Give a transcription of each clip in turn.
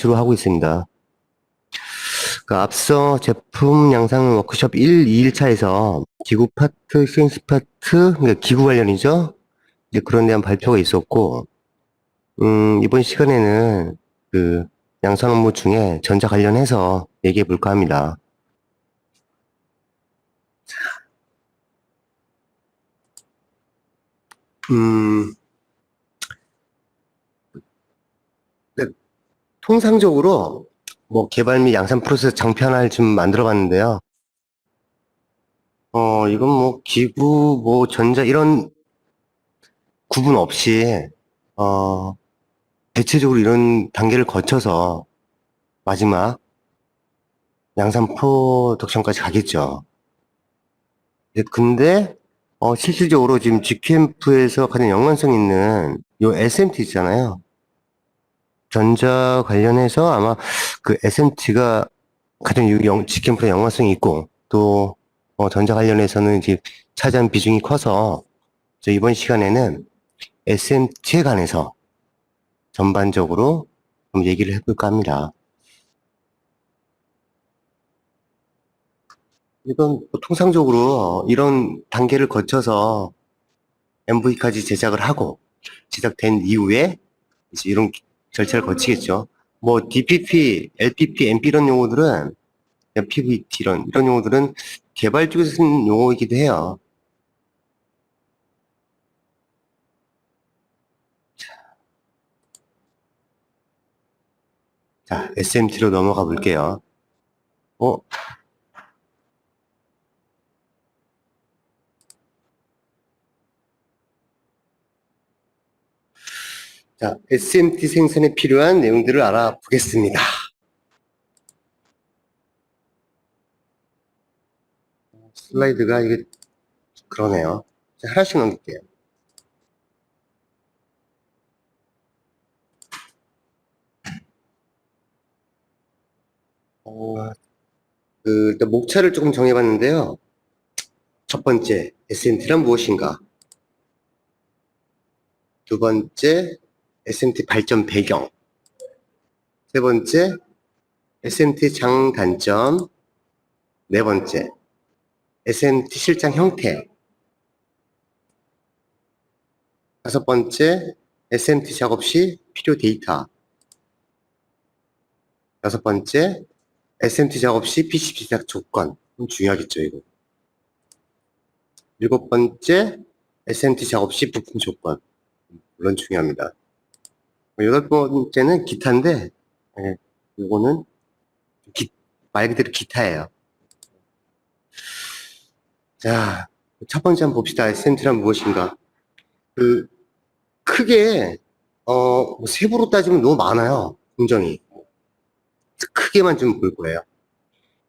주로 하고 있습니다. 앞서 제품 양상 워크숍 1, 2일차에서 기구 파트, 시행스 파트, 그러니까 기구 관련이죠. 이제 그런 대한 발표가 있었고, 이번 시간에는 그 양산 업무 중에 전자 관련해서 얘기해 볼까 합니다. 네, 통상적으로 뭐 개발 및 양산 프로세스 장편을 좀 만들어 봤는데요. 이건 뭐 기구, 뭐 전자 이런 구분 없이 대체적으로 이런 단계를 거쳐서 마지막 양산 프로덕션까지 가겠죠. 근데 실질적으로 지금 G캠프에서 가장 연관성 있는 요 SMT 있잖아요. 전자 관련해서 아마 그 SMT가 가장 G캠프에 연관성이 있고 또 전자 관련해서는 이제 차지한 비중이 커서 이번 시간에는 SMT에 관해서 전반적으로 좀 얘기를 해볼까 합니다. 이건 통상적으로 이런 단계를 거쳐서 MV까지 제작을 하고 제작된 이후에 이제 이런 절차를 거치겠죠. 뭐 DPP, LPP, MP 이런 용어들은 PVT 이런 용어들은 개발 쪽에서 쓰는 용어이기도 해요. 자, SMT로 넘어가 볼게요. 자, SMT 생산에 필요한 내용들을 알아보겠습니다. 슬라이드가 이게 그러네요. 자, 하나씩 넘길게요. 일단 목차를 조금 정해봤는데요. 첫 번째, SMT란 무엇인가? 두 번째, SMT 발전 배경. 세 번째, SMT 장단점. 네 번째, SMT 실장 형태. 다섯 번째, SMT 작업 시 필요 데이터. 여섯 번째, SMT 작업 시 PCB 제작 조건. 중요하겠죠, 이거. 일곱 번째, SMT 작업 시 부품 조건. 물론 중요합니다. 여덟 번째는 기타인데, 이거는 말 그대로 기타예요. 자, 첫 번째 한번 봅시다. SMT란 무엇인가? 크게, 뭐 세부로 따지면 너무 많아요. 공정이. 크게만 좀 볼 거예요.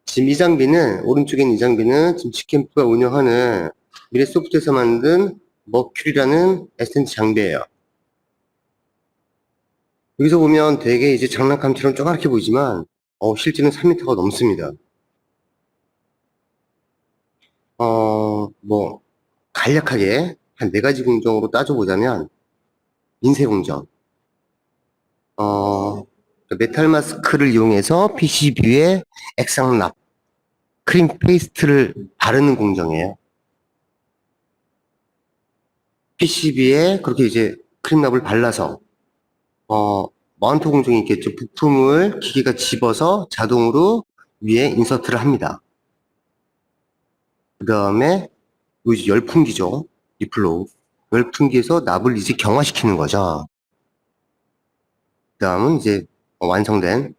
지금 이 장비는, 오른쪽에 있는 이 장비는 지금 G캠프가 운영하는 미래소프트에서 만든 머큐리라는 SMT 장비예요. 여기서 보면 되게 이제 장난감처럼 조그맣게 보이지만, 실제는 3m가 넘습니다. 뭐, 간략하게 한 4가지 공정으로 따져보자면, 인쇄 공정. 메탈 마스크를 이용해서 PCB에 액상납, 크림 페이스트를 바르는 공정이에요. PCB에 그렇게 이제 크림납을 발라서, 마운트 공정이 있겠죠. 부품을 기계가 집어서 자동으로 위에 인서트를 합니다. 그 다음에, 이제 열풍기죠. 리플로우. 열풍기에서 납을 이제 경화시키는 거죠. 그 다음은 이제 완성된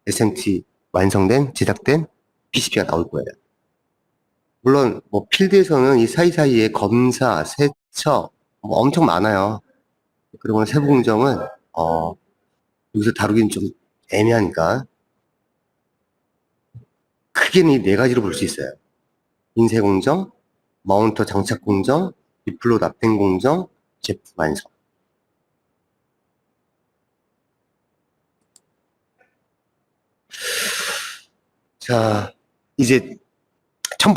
SMT 완성된 제작된 PCB가 나올 거예요. 물론 뭐 필드에서는 이 사이사이에 검사, 세척 뭐 엄청 많아요. 그리고 세부 공정은 여기서 다루기는 좀 애매하니까 크게는 이 4가지로 볼 수 있어요. 인쇄 공정, 마운터 장착 공정, 리플로 납땜 공정, 제품 완성. 자, 이제 첫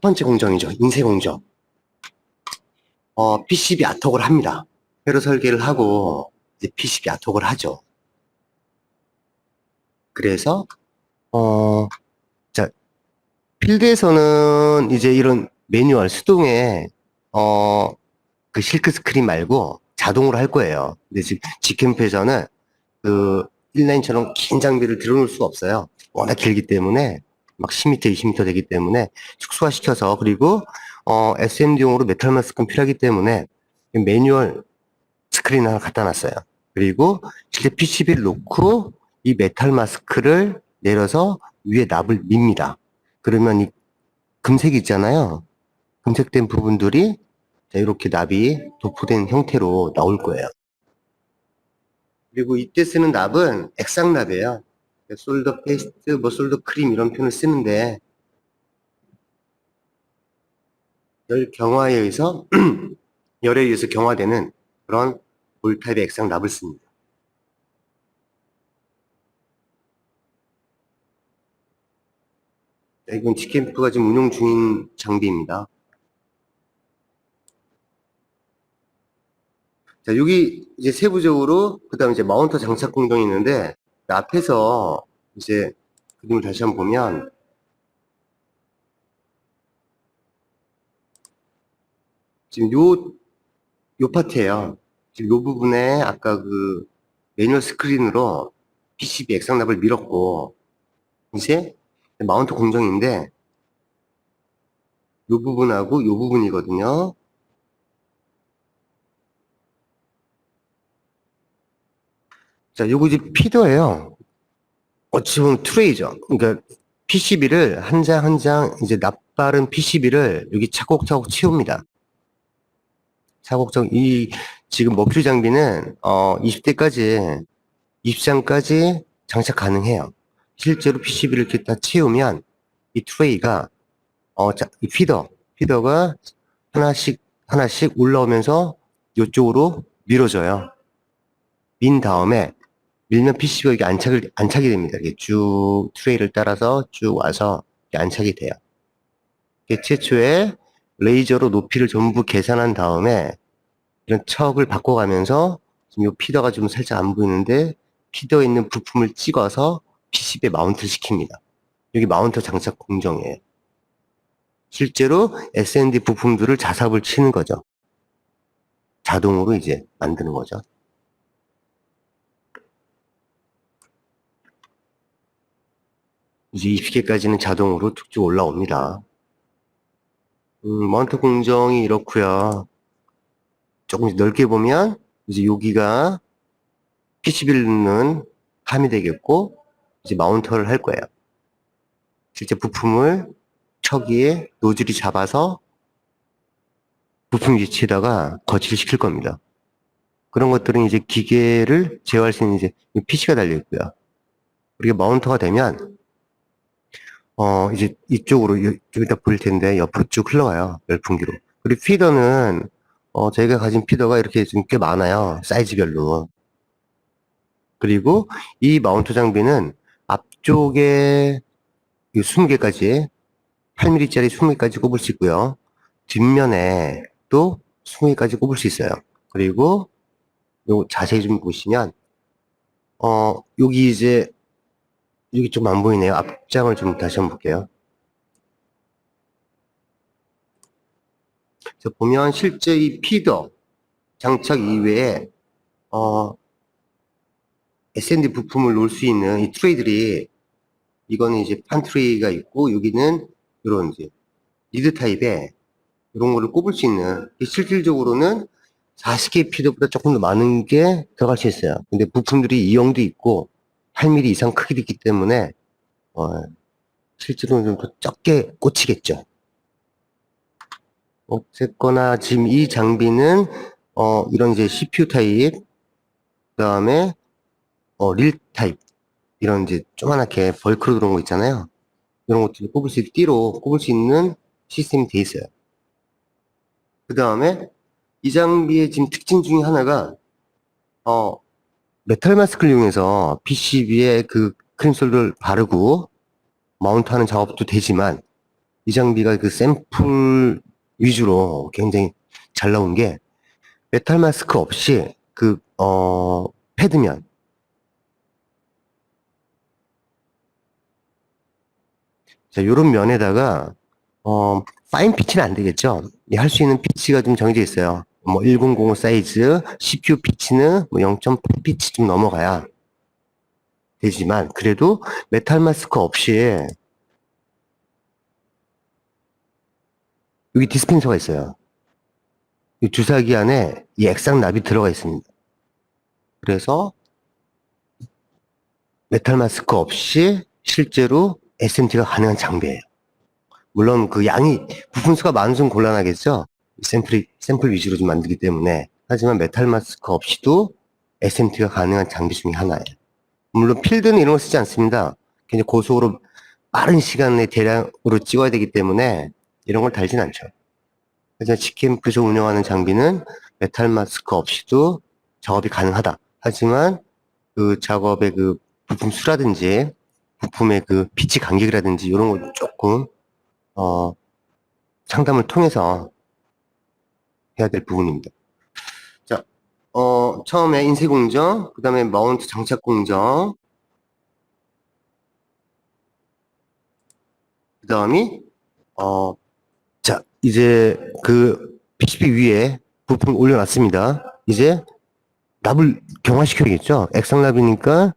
번째 공정이죠. 인쇄 공정. PCB 아톡을 합니다. 회로 설계를 하고 이제 PCB 아톡을 하죠. 그래서, 자, 필드에서는 이제 이런 매뉴얼, 수동의, 그 실크 스크린 말고 자동으로 할 거예요. 근데 지금 직캠프에서는 그 인라인처럼 긴 장비를 들어놓을 수가 없어요. 워낙 길기 때문에 막 10m, 20m 되기 때문에 축소화시켜서 그리고 SMD용으로 메탈 마스크는 필요하기 때문에 매뉴얼 스크린 하나 갖다 놨어요. 그리고 실제 PCB를 놓고 이 메탈 마스크를 내려서 위에 납을 밉니다. 그러면 이 금색이 있잖아요. 금색된 부분들이 이렇게 납이 도포된 형태로 나올 거예요. 그리고 이때 쓰는 납은 액상납이에요. 솔더 페이스트, 뭐 솔더 크림 이런 표현을 쓰는데 열 경화에 의해서 열에 의해서 경화되는 그런 볼 타입의 액상납을 씁니다. 이건 G캠프가 지금 운용 중인 장비입니다. 자, 여기 이제 세부적으로 그다음 이제 마운터 장착 공정이 있는데 앞에서 이제 그림을 다시 한번 보면 지금 요 파트예요. 지금 요 부분에 아까 그 매뉴얼 스크린으로 PCB 액상납을 밀었고 이제 마운트 공정인데 요 부분하고 요 부분이거든요. 자, 요거 이제 피더예요. 어찌 보면 트레이죠. 그러니까 PCB를 한 장 한 장 이제 납바른 PCB를 여기 차곡차곡 채웁니다. 차곡차곡 이 지금 머큐리 장비는 20대까지 20장까지 장착 가능해요. 실제로 PCB를 이렇게 다 채우면 이 트레이가 이 피더가 하나씩 하나씩 올라오면서 이쪽으로 밀어져요. 민 다음에 밀면 PCB가 이게 안착이 됩니다. 이게 쭉 트레이를 따라서 쭉 와서 안착이 돼요. 이게 최초에 레이저로 높이를 전부 계산한 다음에 이런 척을 바꿔가면서 지금 이 피더가 좀 살짝 안 보이는데 피더에 있는 부품을 찍어서 PCB에 마운트를 시킵니다. 여기 마운터 장착 공정이에요. 실제로 SND 부품들을 자삽을 치는 거죠. 자동으로 이제 만드는 거죠. 이제 20개까지는 자동으로 툭툭 올라옵니다. 마운트 공정이 이렇고요. 조금 넓게 보면 이제 여기가 PCB를 넣는 함이 되겠고 이제 마운터를 할 거예요. 실제 부품을 척이에 노즐이 잡아서 부품 위치에다가 거치를 시킬 겁니다. 그런 것들은 이제 기계를 제어할 수 있는 이제 PC가 달려 있고요. 그리고 마운터가 되면 이제 이쪽으로 여기다 보일 텐데 옆으로 쭉 흘러가요. 열풍기로. 그리고 피더는 저희가 가진 피더가 이렇게 좀 꽤 많아요. 사이즈별로. 그리고 이 마운트 장비는 앞쪽에 20개까지 8mm짜리 20개까지 꼽을 수 있고요. 뒷면에 또 20개까지 꼽을 수 있어요. 그리고 요 자세히 좀 보시면 여기 이제 여기 좀 안 보이네요. 앞장을 좀 다시 한번 볼게요. 보면 실제 이 피더 장착 이외에 SND 부품을 놓을 수 있는 이 트레이들이 이거는 이제 판 트레이가 있고 여기는 이런 이제 리드 타입의 이런 거를 꼽을 수 있는 실질적으로는 40개 피더보다 조금 더 많은 게 들어갈 수 있어요. 근데 부품들이 이형도 있고 8mm 이상 크기도 있기 때문에 실제로는 좀 더 적게 꽂히겠죠. 어쨌거나 지금 이 장비는 이런 이제 CPU 타입, 그다음에 릴 타입 이런 이제 조그맣게 벌크로 들어온 거 있잖아요. 이런 것들 꼽을 수 있는 띠로 꼽을 수 있는 시스템이 돼 있어요. 그 다음에 이 장비의 지금 특징 중에 하나가 메탈 마스크를 이용해서 PCB에 그 크림솔을 바르고 마운트하는 작업도 되지만 이 장비가 그 샘플 위주로 굉장히 잘 나온 게 메탈 마스크 없이 그 패드면 자, 요런 면에다가, 파인 피치는 안 되겠죠? 할 수 있는 피치가 좀 정해져 있어요. 뭐, 1005 사이즈, CPU 피치는 뭐 0.8 피치 좀 넘어가야 되지만, 그래도 메탈 마스크 없이, 여기 디스펜서가 있어요. 이 주사기 안에 이 액상 납이 들어가 있습니다. 그래서, 메탈 마스크 없이 실제로 SMT가 가능한 장비예요. 물론 그 양이 부품 수가 많으면 곤란하겠죠. 샘플 위주로 좀 만들기 때문에. 하지만 메탈 마스크 없이도 SMT가 가능한 장비 중에 하나예요. 물론 필드는 이런 거 쓰지 않습니다. 굉장히 고속으로 빠른 시간에 대량으로 찍어야 되기 때문에 이런 걸 달진 않죠. 그래서 G캠프에서 운영하는 장비는 메탈 마스크 없이도 작업이 가능하다. 하지만 그 작업의 그 부품 수라든지 부품의 그 피치 간격이라든지 이런 걸 조금 상담을 통해서 해야 될 부분입니다. 자, 처음에 인쇄 공정, 그 다음에 마운트 장착 공정, 그 다음이, 자, 이제 그 PCB 위에 부품 올려놨습니다. 이제 납을 경화시켜야겠죠? 액상납이니까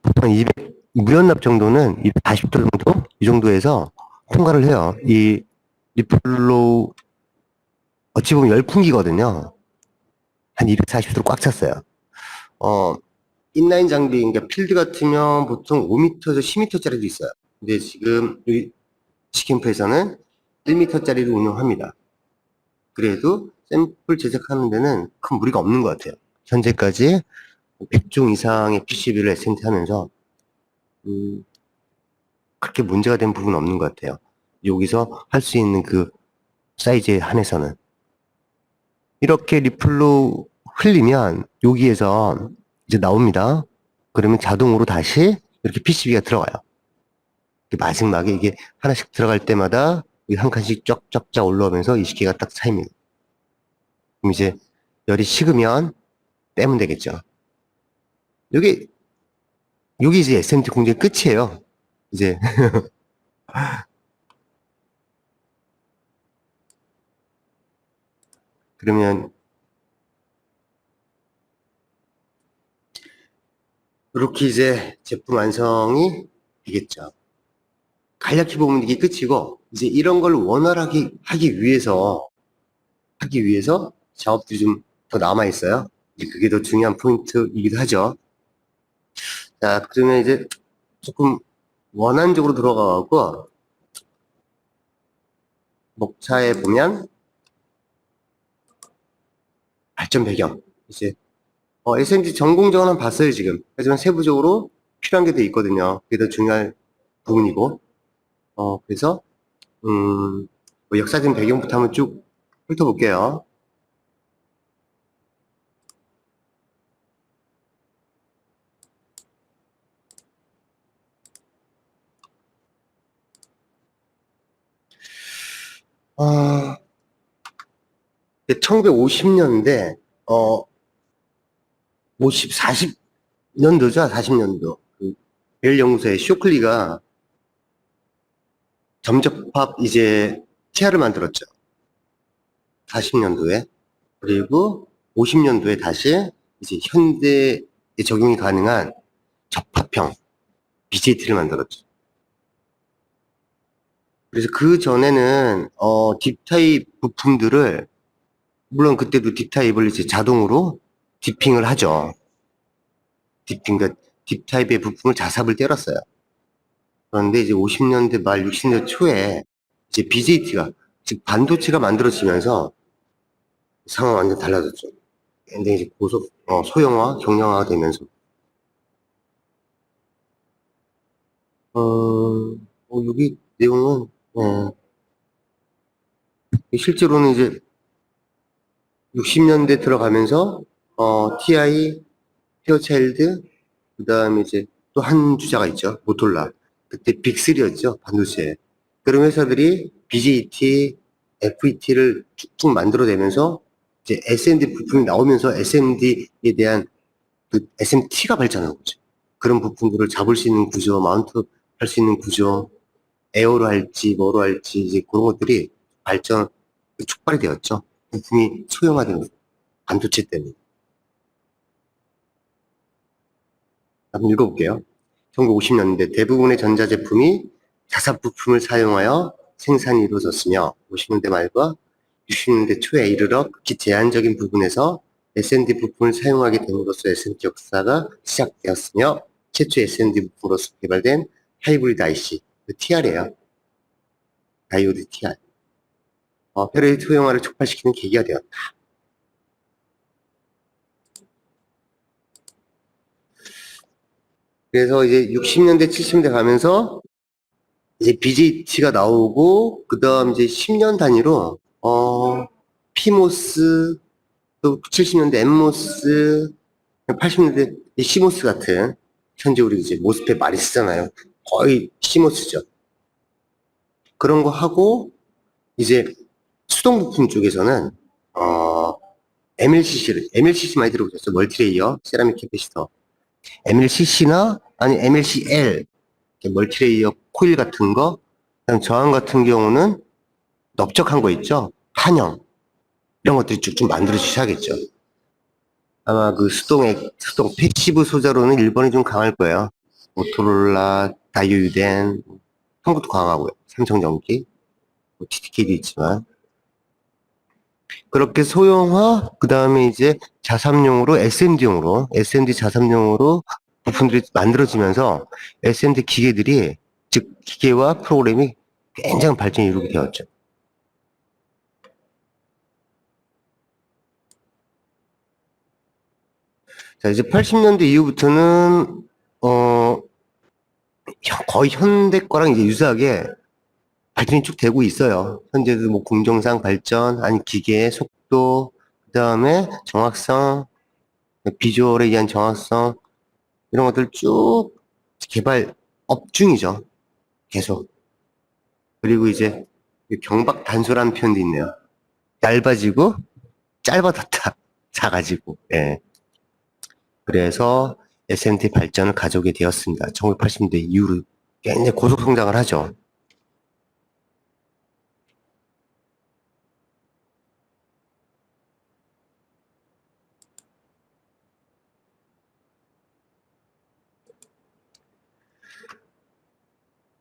보통 200, 무연납 정도는 240도 정도? 이 정도에서 통과를 해요. 이 리플로 어찌 보면 열풍기거든요. 한 240도로 꽉 찼어요. 인라인 장비, 그러니까 필드 같으면 보통 5m에서 10m짜리도 있어요. 근데 지금 여기 G캠프에서는 1m짜리를 운영합니다. 그래도 샘플 제작하는 데는 큰 무리가 없는 것 같아요. 현재까지 100종 이상의 PCB를 SMT 하면서 그렇게 문제가 된 부분은 없는 것 같아요. 여기서 할 수 있는 그 사이즈에 한해서는. 이렇게 리플로 흘리면 여기에서 이제 나옵니다. 그러면 자동으로 다시 이렇게 PCB가 들어가요. 마지막에 이게 하나씩 들어갈 때마다 한 칸씩 쫙쫙쫙 올라오면서 20개가 딱 차입니다. 그럼 이제 열이 식으면 빼면 되겠죠. 여기 이제 SMT 공정의 끝이에요. 이제 그러면 이렇게 이제 제품 완성이 되겠죠. 간략히 보면 이게 끝이고 이제 이런 걸 원활하게 하기 위해서 작업들이 좀 더 남아 있어요. 그게 더 중요한 포인트이기도 하죠. 자, 그러면 이제 조금 원안적으로 들어가고 목차에 보면 발전 배경 이제 SMT 전공정은 봤어요 지금. 하지만 세부적으로 필요한 게 돼 있거든요. 그게 더 중요한 부분이고 그래서 뭐 역사적인 배경부터 한번 쭉 훑어볼게요. 아, 1950년대, 40년도죠, 40년도. 벨 연구소의 쇼클리가 점적합 이제 치아를 만들었죠. 40년도에. 그리고 50년도에 다시 이제 현대에 적용이 가능한 접합형 BJT를 만들었죠. 그래서 그 전에는, 딥타입 부품들을, 물론 그때도 딥타입을 이제 자동으로 디핑을 하죠. 그러니까 딥타입의 부품을 자삽을 때렸어요. 그런데 이제 50년대 말 60년대 초에 이제 BJT가, 즉 반도체가 만들어지면서 상황이 완전 달라졌죠. 근데 이제 소형화, 경량화가 되면서. 여기 내용은, 실제로는 이제 60년대 들어가면서, TI, 페어차일드, 그 다음에 이제 또 한 주자가 있죠. 모톨라. 그때 빅3였죠. 반도체. 그런 회사들이 BJT, FET를 쭉쭉 만들어내면서 이제 SMD 부품이 나오면서 SMD에 대한 그 SMT가 발전한 거죠. 그런 부품들을 잡을 수 있는 구조, 마운트 할 수 있는 구조, 에어로 할지 뭐로 할지 이제 그런 것들이 발전 촉발이 되었죠. 부품이 소형화된 반도체 때문에. 한번 읽어볼게요. 1950년대 대부분의 전자제품이 자사 부품을 사용하여 생산이 이루어졌으며 50년대 말과 60년대 초에 이르러 극히 제한적인 부분에서 S&D 부품을 사용하게 됨으로써 S&D 역사가 시작되었으며 최초 S&D 부품으로서 개발된 하이브리드 IC, TR이에요. 다이오드 TR. 페르의 소형화를 촉발시키는 계기가 되었다. 그래서 이제 60년대, 70년대 가면서 이제 BJT가 나오고, 그 다음 이제 10년 단위로, 피모스, 또 70년대 엠모스, 80년대 시모스 같은, 현재 우리 이제 모스펫 많이 쓰잖아요. 거의 시모스죠. 그런 거 하고, 이제 수동 부품 쪽에서는, MLCC 많이 들어보셨어요? 멀티레이어, 세라믹 캐패시터. MLCC나, 아니, MLCL, 멀티레이어 코일 같은 거, 그다음 저항 같은 경우는 넓적한 거 있죠? 판형. 이런 것들이 쭉쭉 만들어 주셔야겠죠. 아마 그 수동 패시브 소자로는 일본이 좀 강할 거예요. 모토로라, 다이오유덴, 한국도 강하고요. 삼성전기, TDK도 있지만. 그렇게 소형화, 그 다음에 이제 자삼용으로, SMD 자삼용으로 부품들이 만들어지면서 SMD 기계들이, 즉, 기계와 프로그램이 굉장히 발전이 이루게 되었죠. 자, 이제 80년대 이후부터는, 거의 현대 거랑 이제 유사하게 발전이 쭉 되고 있어요. 현재도 뭐 공정상 발전, 아니 기계의 속도, 그 다음에 정확성, 비주얼에 의한 정확성, 이런 것들 쭉 개발 업 중이죠. 계속. 그리고 이제 경박 단소라는 표현도 있네요. 얇아지고 짧아졌다. 작아지고. 예. 그래서 SMT 발전을 가져오게 되었습니다. 1980년대 이후로 굉장히 고속 성장을 하죠.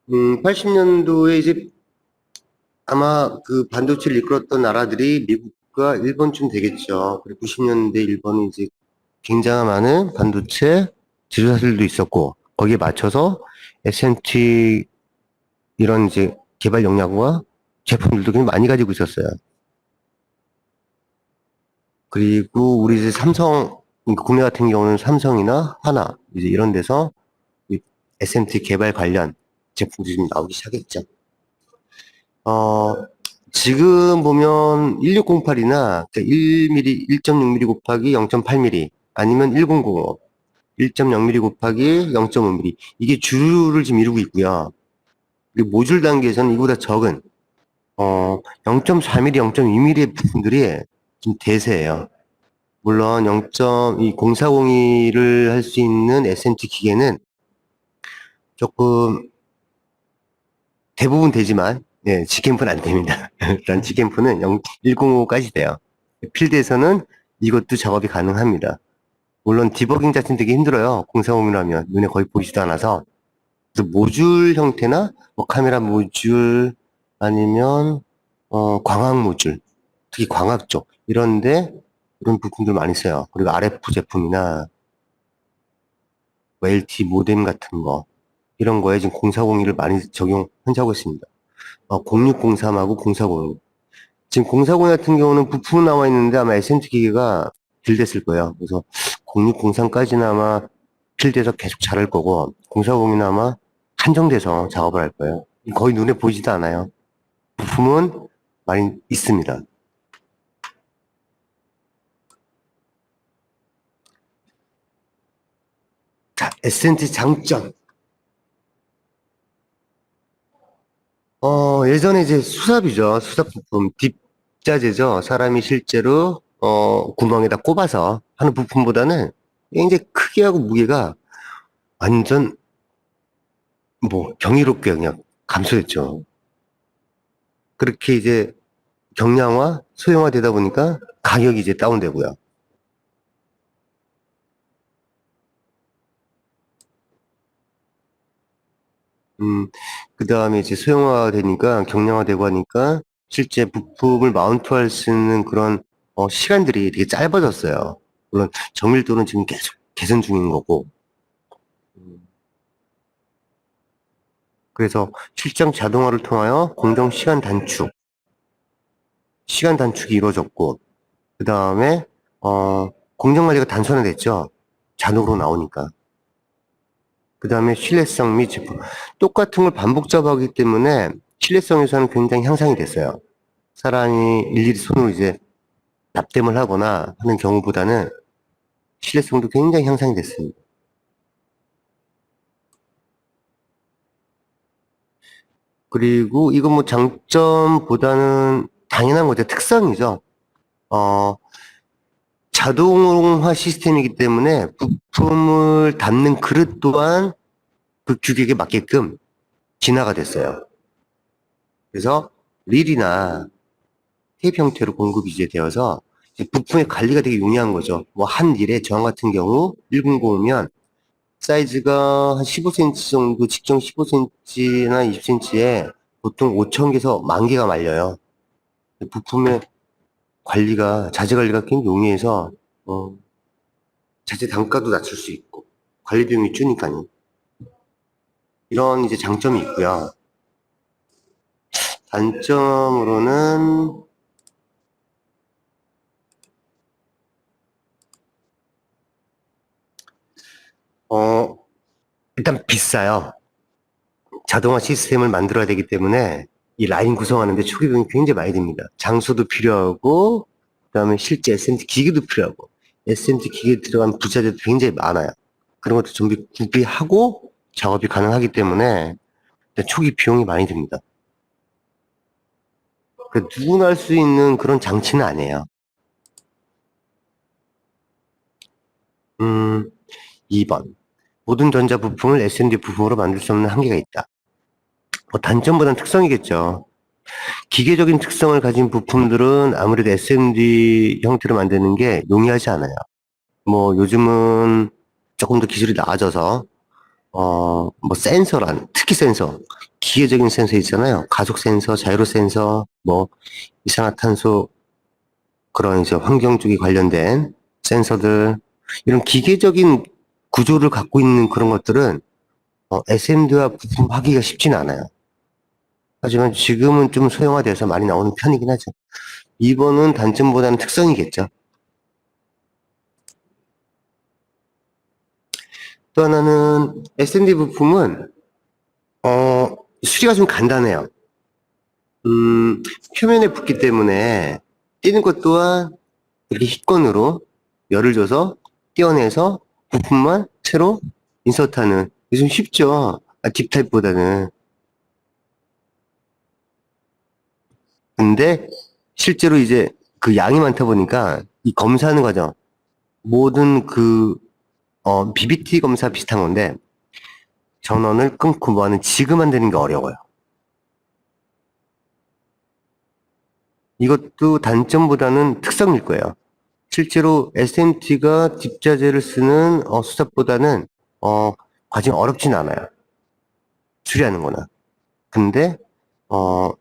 80년도에 이제 아마 그 반도체를 이끌었던 나라들이 미국과 일본쯤 되겠죠. 그리고 90년대 일본은 이제 굉장히 많은 반도체 제조사들도 있었고, 거기에 맞춰서 SMT 이런 이제 개발 역량과 제품들도 굉장히 많이 가지고 있었어요. 그리고 우리 이제 삼성, 국내 같은 경우는 삼성이나 하나, 이제 이런 데서 SMT 개발 관련 제품들이 좀 나오기 시작했죠. 어, 지금 보면 1608이나 1mm, 1.6mm 곱하기 0.8mm 아니면 1005, 1.0mm 곱하기 0.5mm 이게 주를 지금 이루고 있고요. 그리고 모듈 단계에서는 이보다 적은 0.4mm, 0.2mm의 부품들이 좀 대세예요. 물론 0.0402를 할 수 있는 SMT 기계는 조금 대부분 되지만 예, G캠프는 안 됩니다. 일단 G캠프는 105까지 돼요. 필드에서는 이것도 작업이 가능합니다. 물론 디버깅 자체는 되게 힘들어요. 040이라면 눈에 거의 보이지도 않아서. 그래서 모듈 형태나 뭐 카메라 모듈 아니면 광학 모듈, 특히 광학 쪽 이런데 이런 부품들 많이 써요. 그리고 RF 제품이나 뭐 LT 모뎀 같은 거 이런 거에 지금 0402를 많이 현재 하고 있습니다. 0603하고 0402. 지금 040 같은 경우는 부품 나와 있는데 아마 SMT 기계가 빌드했을 거예요. 그래서 0603까지는 아마 필드에서 계속 잘할 거고 040은 아마 한정돼서 작업을 할 거예요. 거의 눈에 보이지도 않아요. 부품은 많이 있습니다. 자, SMT 장점. 예전에 이제 수삽이죠. 수삽 부품, 딥자재죠. 사람이 실제로, 구멍에다 꼽아서 하는 부품보다는 굉장히 크기하고 무게가 완전 뭐 경이롭게 그냥 감소했죠. 그렇게 이제 경량화, 소형화 되다 보니까 가격이 이제 다운되고요. 그 다음에 이제 소형화 되니까 경량화 되고 하니까 실제 부품을 마운트할 수 있는 그런 시간들이 되게 짧아졌어요. 물론 정밀도는 지금 계속 개선 중인 거고. 음, 그래서 실장 자동화를 통하여 공정 시간 단축이 이루어졌고, 그 다음에 공정 관리가 단순화됐죠. 자동으로 나오니까. 그 다음에 신뢰성 및 제품. 똑같은 걸 반복 작업하기 때문에 신뢰성에서는 굉장히 향상이 됐어요. 사람이 일일이 손으로 이제 납땜을 하거나 하는 경우보다는 신뢰성도 굉장히 향상이 됐습니다. 그리고 이건 뭐 장점보다는 당연한 거죠. 특성이죠. 어, 자동화 시스템이기 때문에 부품을 담는 그릇 또한 그 규격에 맞게끔 진화가 됐어요. 그래서 릴이나 테이프 형태로 공급이 이제 되어서 이제 부품의 관리가 되게 용이한 거죠. 뭐 한 릴에 저 같은 경우 100이면 사이즈가 한 15cm 정도, 직경 15cm나 20cm에 보통 5,000개에서 10,000개가 말려요. 부품의 관리가, 자재 관리가 굉장히 용이해서, 자재 단가도 낮출 수 있고, 관리 비용이 주니까요. 이런 이제 장점이 있고요. 단점으로는, 어, 일단 비싸요. 자동화 시스템을 만들어야 되기 때문에 이 라인 구성하는데 초기 비용이 굉장히 많이 듭니다. 장소도 필요하고, 그다음에 실제 SMT 기계도 필요하고, SMT 기계에 들어간 부자재도 굉장히 많아요. 그런 것도 전부 구비하고 작업이 가능하기 때문에 초기 비용이 많이 듭니다. 그 누구나 할 수 있는 그런 장치는 아니에요. 2번. 모든 전자 부품을 SMD 부품으로 만들 수 없는 한계가 있다. 뭐 단점보다는 특성이겠죠. 기계적인 특성을 가진 부품들은 아무래도 SMD 형태로 만드는 게 용이하지 않아요. 뭐 요즘은 조금 더 기술이 나아져서 뭐 센서란 특히 센서 기계적인 센서 있잖아요. 가속 센서, 자이로 센서, 뭐 이산화탄소 그런 이제 환경 쪽에 관련된 센서들 이런 기계적인 구조를 갖고 있는 그런 것들은 SMD와 부품하기가 쉽지는 않아요. 하지만 지금은 좀 소형화돼서 많이 나오는 편이긴 하죠. 2번은 단점보다는 특성이겠죠. 또 하나는 SMD 부품은 수리가 좀 간단해요. 표면에 붙기 때문에 띄는 것 또한 이렇게 hit건으로 열을 줘서 떼어내서 부품만 새로 인서트하는 이게 좀 쉽죠. 딥타입보다는. 근데 실제로 이제 그 양이 많다 보니까 이 검사하는 과정 모든 그 BBT 검사 비슷한 건데 전원을 끊고 뭐하는 지그 만드는 게 어려워요. 이것도 단점보다는 특성일 거예요. 실제로 SMT가 딥자재를 쓰는 수작보다는 어, 과정이 어렵진 않아요. 수리하는 거나. 근데 어,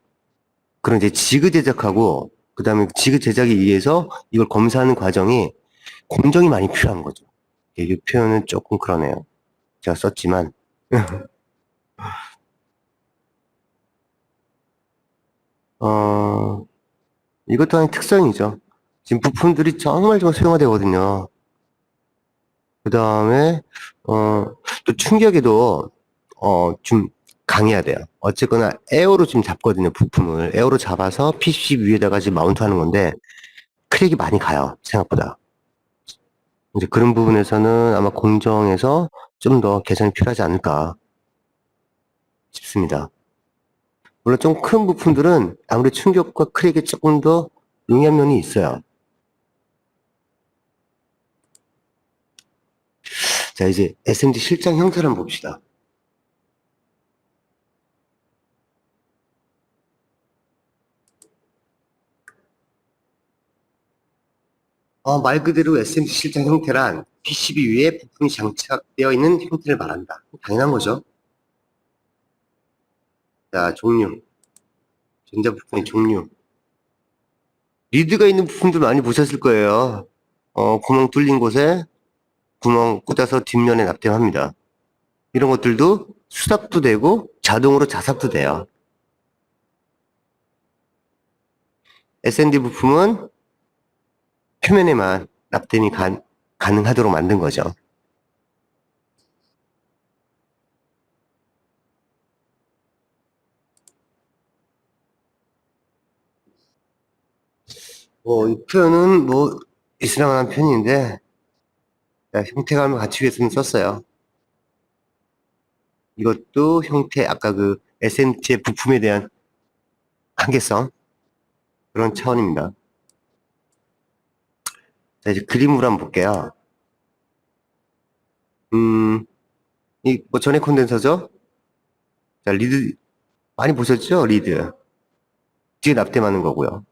그런 이제 지그 제작하고 그다음에 지그 제작에 의해서 이걸 검사하는 과정이 공정이 많이 필요한 거죠. 이 표현은 조금 그러네요. 제가 썼지만 어, 이것도 하나의 특성이죠. 지금 부품들이 정말 좀 소형화되거든요. 그 다음에 또 충격에도 좀 강해야 돼요. 어쨌거나 에어로 좀 잡거든요, 부품을. 에어로 잡아서 PC 위에다가 지금 마운트하는 건데 크랙이 많이 가요, 생각보다. 이제 그런 부분에서는 아마 공정에서 좀 더 개선이 필요하지 않을까 싶습니다. 물론 좀 큰 부품들은 아무리 충격과 크랙이 조금 더 용이한 면이 있어요. 자, 이제 SMD 실장 형태를 한번 봅시다. 말 그대로 SMT 실장 형태란 PCB 위에 부품이 장착되어 있는 형태를 말한다. 당연한 거죠. 자, 종류. 전자 부품의 종류. 리드가 있는 부품들 많이 보셨을 거예요. 구멍 뚫린 곳에 구멍 꽂아서 뒷면에 납땜합니다. 이런 것들도 수납도 되고 자동으로 자삽도 돼요. SND 부품은 표면에만 납땜이 가능하도록 만든 거죠. 이 표현은 있으라만한 편인데, 형태감을 갖추기 위해서는 썼어요. 이것도 형태, 아까 그 SMT의 부품에 대한 한계성, 그런 차원입니다. 자, 이제 그림으로 한번 볼게요. 전해 콘덴서죠? 자, 리드, 많이 보셨죠? 리드. 뒤에 납땜하는 거고요.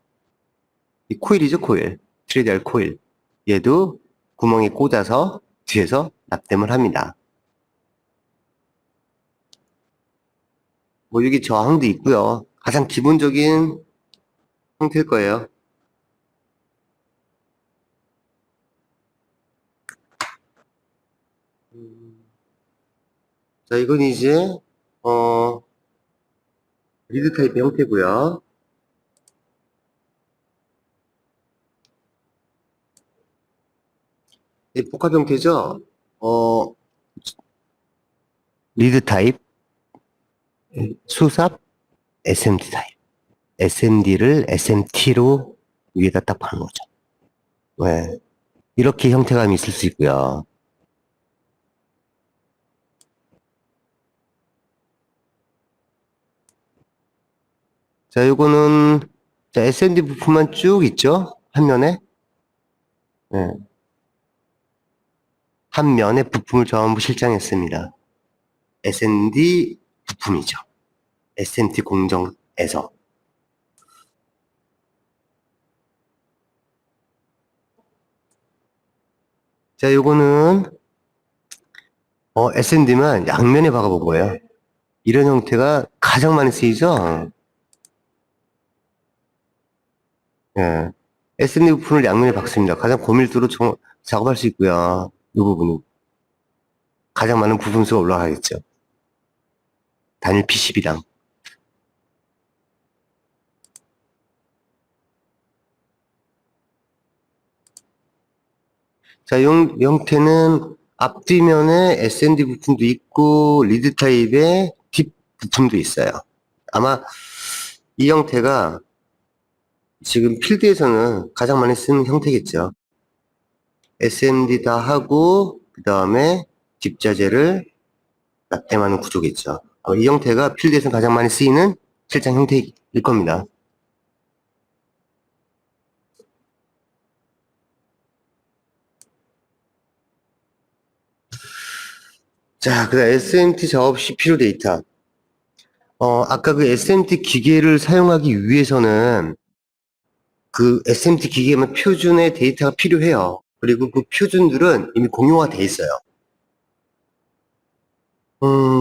이 코일이죠, 코일. 3DR 코일. 얘도 구멍에 꽂아서 뒤에서 납땜을 합니다. 여기 저항도 있고요. 가장 기본적인 형태일 거예요. 자, 이건 이제, 리드 타입의 형태고요. 복합 형태죠? 리드 타입, 수삽, SMD 타입. SMD를 SMT로 위에다 딱 박는 거죠. 네. 이렇게 형태감이 있을 수 있고요. 자, 요거는, 자, SMD 부품만 쭉 있죠? 한 면에. 네. 한 면에 부품을 전부 실장했습니다. SMD 부품이죠. SMT 공정에서. 자, 요거는, SMD만 양면에 박아본 거예요. 이런 형태가 가장 많이 쓰이죠? 예. SMD 부품을 양면에 박습니다. 가장 고밀도로 작업할 수 있고요. 이 부분은. 가장 많은 부품 수가 올라가겠죠. 단일 PCB당. 자, 형태는 앞뒤면에 SMD 부품도 있고, 리드 타입의 뒷 부품도 있어요. 아마 이 형태가 지금 필드에서는 가장 많이 쓰는 형태겠죠. SMD 다 하고, 그 다음에 뒷자재를 납땜하는 구조겠죠. 이 형태가 필드에서 가장 많이 쓰이는 실장 형태일 겁니다. 자, 그 다음 SMT 작업 시 필요 데이터. 아까 그 SMT 기계를 사용하기 위해서는 그 SMT 기계에만 표준의 데이터가 필요해요. 그리고 그 표준들은 이미 공용화돼 있어요.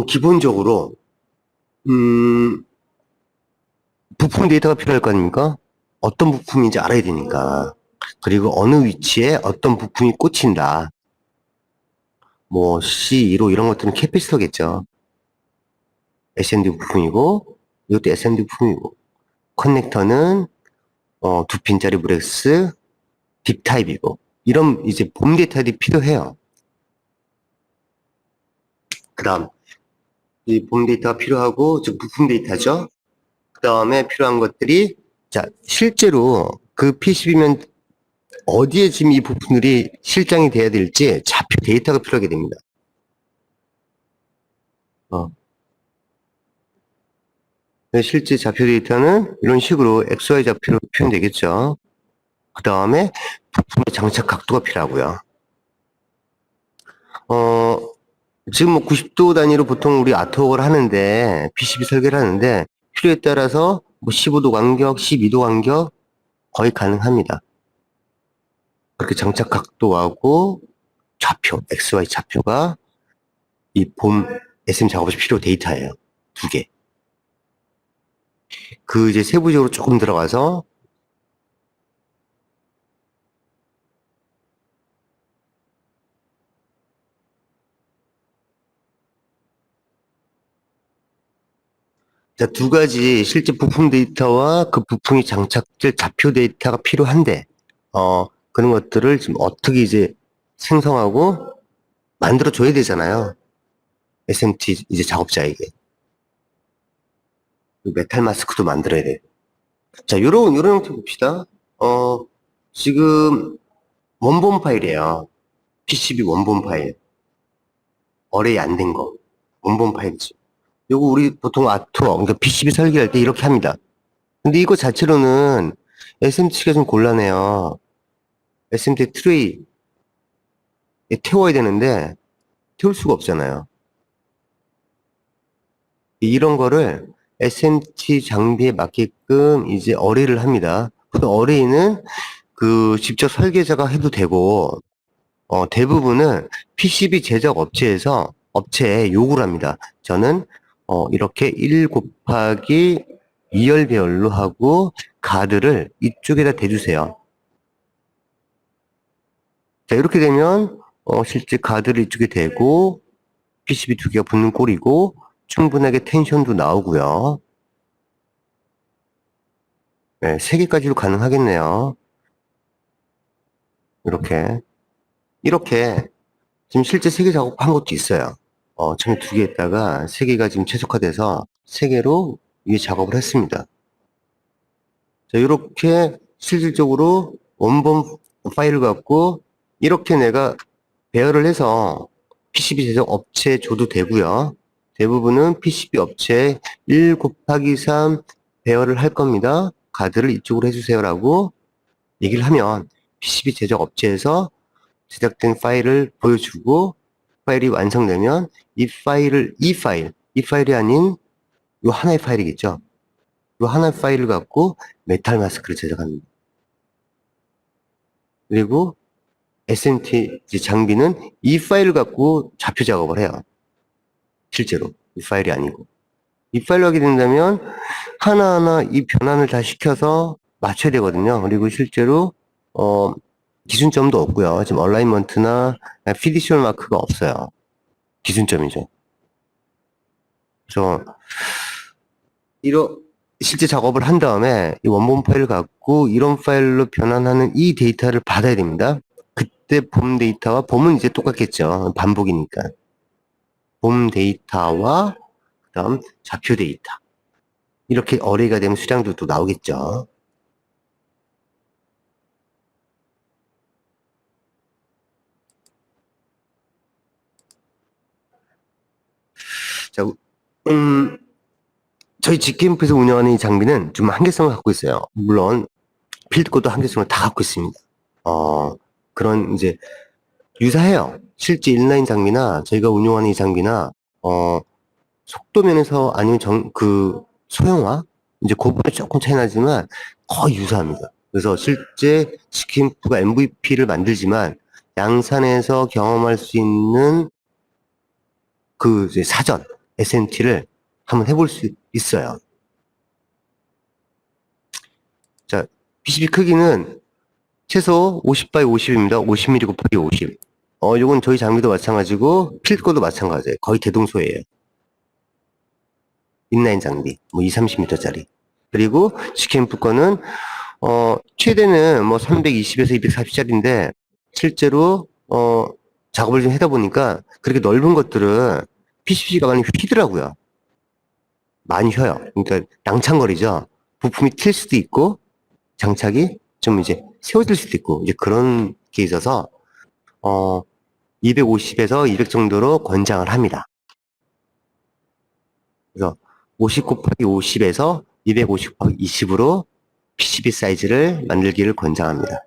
기본적으로, 부품 데이터가 필요할 거 아닙니까? 어떤 부품인지 알아야 되니까. 그리고 어느 위치에 어떤 부품이 꽂힌다. C2로 이런 것들은 캐피시터겠죠. SMD 부품이고, 이것도 SMD 부품이고. 커넥터는, 2핀짜리 브렉스, 딥 타입이고. 이런 이제 봄 데이터들이 필요해요. 그 다음, 이 봄 데이터가 필요하고, 즉 부품 데이터죠. 그 다음에 필요한 것들이, 자, 실제로 그 PCB면 어디에 지금 이 부품들이 실장이 돼야 될지 좌표 데이터가 필요하게 됩니다. 실제 좌표 데이터는 이런 식으로 XY 좌표로 표현되겠죠. 그 다음에 부품의 장착 각도가 필요하고요. 지금 90도 단위로 보통 우리 아트웍을 하는데, PCB 설계를 하는데, 필요에 따라서 15도 간격, 12도 간격 거의 가능합니다. 그렇게 장착 각도하고 좌표, XY 좌표가 이 봄 SM 작업에서 필요 데이터예요. 2개. 그 이제 세부적으로 조금 들어가서 자, 2가지 실제 부품 데이터와 그 부품이 장착될 좌표 데이터가 필요한데, 그런 것들을 지금 어떻게 이제 생성하고 만들어 줘야 되잖아요. SMT 이제 작업자에게. 메탈 마스크도 만들어야 돼요. 자, 요런 형태 봅시다. 지금 원본 파일이에요. PCB 원본 파일. 어레이 안 된 거. 원본 파일이죠. 요거 우리 보통 아토, 그러니까 PCB 설계할 때 이렇게 합니다. 근데 이거 자체로는 SMT가 좀 곤란해요. SMT 트레이에 태워야 되는데 태울 수가 없잖아요. 이런 거를 SMT 장비에 맞게끔 이제 어레이를 합니다. 그 어레이는 그 직접 설계자가 해도 되고 대부분은 PCB 제작 업체에 요구를 합니다. 저는 이렇게 1 곱하기 2열 배열로 하고 가드를 이쪽에다 대주세요. 자, 이렇게 되면 실제 가드를 이쪽에 대고 PCB 2개가 붙는 꼴이고 충분하게 텐션도 나오고요. 네, 3개까지도 가능하겠네요. 이렇게 지금 실제 3개 작업한 것도 있어요. 처음에 2개 했다가 3개가 지금 최적화돼서 3개로 위에 작업을 했습니다. 자, 이렇게 실질적으로 원본 파일을 갖고 이렇게 내가 배열을 해서 PCB 제작 업체에 줘도 되고요. 대부분은 PCB 업체에 1 곱하기 3 배열을 할 겁니다. 가드를 이쪽으로 해주세요라고 얘기를 하면 PCB 제작 업체에서 제작된 파일을 보여주고 파일이 완성되면 이 파일이 아닌 이 하나의 파일이겠죠. 이 하나의 파일을 갖고 메탈 마스크를 제작합니다. 그리고 SMT 장비는 이 파일을 갖고 좌표 작업을 해요. 실제로 이 파일이 아니고 이 파일로 하게 된다면 하나하나 이 변환을 다 시켜서 맞춰야 되거든요. 그리고 실제로 기준점도 없고요. 지금 얼라이먼트나 피디셜 마크가 없어요. 기준점이죠. 그래서 실제 작업을 한 다음에 이 원본 파일을 갖고 이런 파일로 변환하는 이 데이터를 받아야 됩니다. 그때 봄 데이터와 봄은 이제 똑같겠죠. 반복이니까. 봄 데이터와 그다음 좌표 데이터. 이렇게 어레이가 되면 수량도 또 나오겠죠. 자, 저희 G캠프에서 운영하는 이 장비는 좀 한계성을 갖고 있어요. 물론 필드코드 한계성을 다 갖고 있습니다. 그런 이제 유사해요. 실제 인라인 장비나 저희가 운영하는 이 장비나 속도 면에서 아니면 소형화 이제 그 부분이 조금 차이 나지만 거의 유사합니다. 그래서 실제 G캠프가 MVP를 만들지만 양산에서 경험할 수 있는 그 이제 사전 SMT를 한번 해볼 수 있어요. 자, PCB 크기는 최소 50x 50입니다. 50mm 곱하기 50. 요건 저희 장비도 마찬가지고 필드코도 마찬가지예요. 거의 대동소이에요. 인라인 장비, 뭐 2, 30m짜리. 그리고 G캠프 거는 최대는 뭐 320에서 240짜리인데 실제로 작업을 좀 하다 보니까 그렇게 넓은 것들은 PCB가 많이 휘더라고요. 많이 휘어요. 그러니까 낭창거리죠. 부품이 튈 수도 있고 장착이 좀 이제 세워질 수도 있고 이제 그런 게 있어서 250에서 200 정도로 권장을 합니다. 그래서 50 곱하기 50에서 250 곱하기 20으로 PCB 사이즈를 만들기를 권장합니다.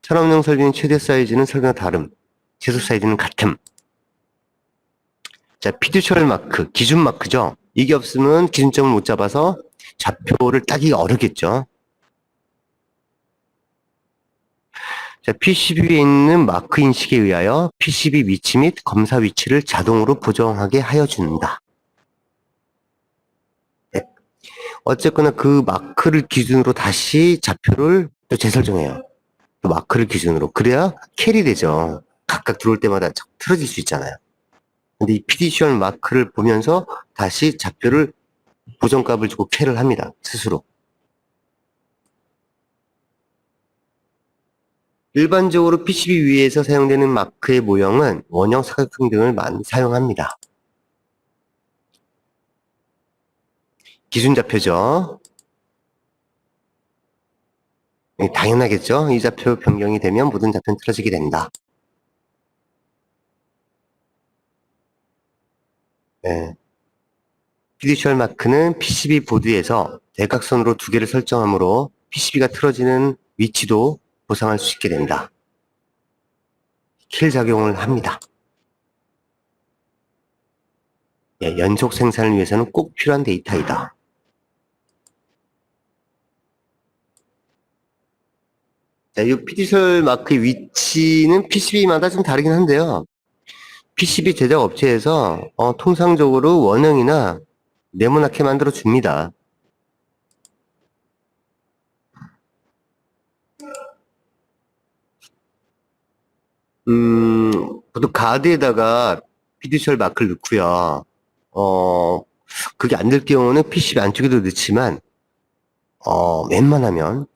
산업용 설비는 최대 사이즈는 설비와 다름, 최소 사이즈는 같음. 자, 피듀셜 마크, 기준 마크죠. 이게 없으면 기준점을 못 잡아서 좌표를 따기가 어렵겠죠. 자, PCB에 있는 마크 인식에 의하여 PCB 위치 및 검사 위치를 자동으로 보정하게 하여 준다. 네. 어쨌거나 그 마크를 기준으로 다시 좌표를 또 재설정해요. 그 마크를 기준으로. 그래야 캐리 되죠. 각각 들어올 때마다 틀어질 수 있잖아요. 근데 이 PDC원 마크를 보면서 다시 좌표를 보정값을 주고 캐를 합니다. 스스로. 일반적으로 PCB 위에서 사용되는 마크의 모형은 원형, 사각형 등을 많이 사용합니다. 기준 좌표죠. 당연하겠죠. 이 좌표 변경이 되면 모든 좌표는 틀어지게 된다. 네. 피듀셜 마크는 PCB 보드에서 대각선으로 두 개를 설정하므로 PCB가 틀어지는 위치도 보상할 수 있게 된다. 킬 작용을 합니다. 예, 연속 생산을 위해서는 꼭 필요한 데이터이다. 자, 이 피듀셜 마크의 위치는 PCB마다 좀 다르긴 한데요. PCB 제작 업체에서 통상적으로 원형이나 네모나게 만들어 줍니다. 보통 가드에다가 피듀셜 마크를 넣고요. 그게 안 될 경우는 PCB 안쪽에도 넣지만, 웬만하면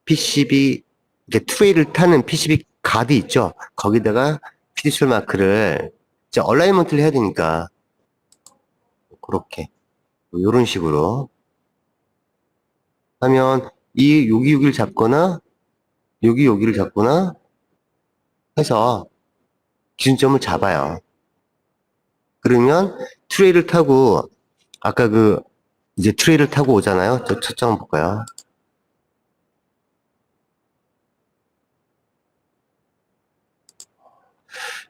PCB, 이렇게 트레이를 타는 PCB 가드 있죠? 거기다가 피듀셜 마크를 이제 얼라이먼트를 해야 되니까, 그렇게. 이런 식으로 하면 여기를 잡거나, 여기를 잡거나 해서 기준점을 잡아요. 그러면 트레이를 타고, 아까 이제 트레이를 타고 오잖아요. 저 초점 한번 볼까요?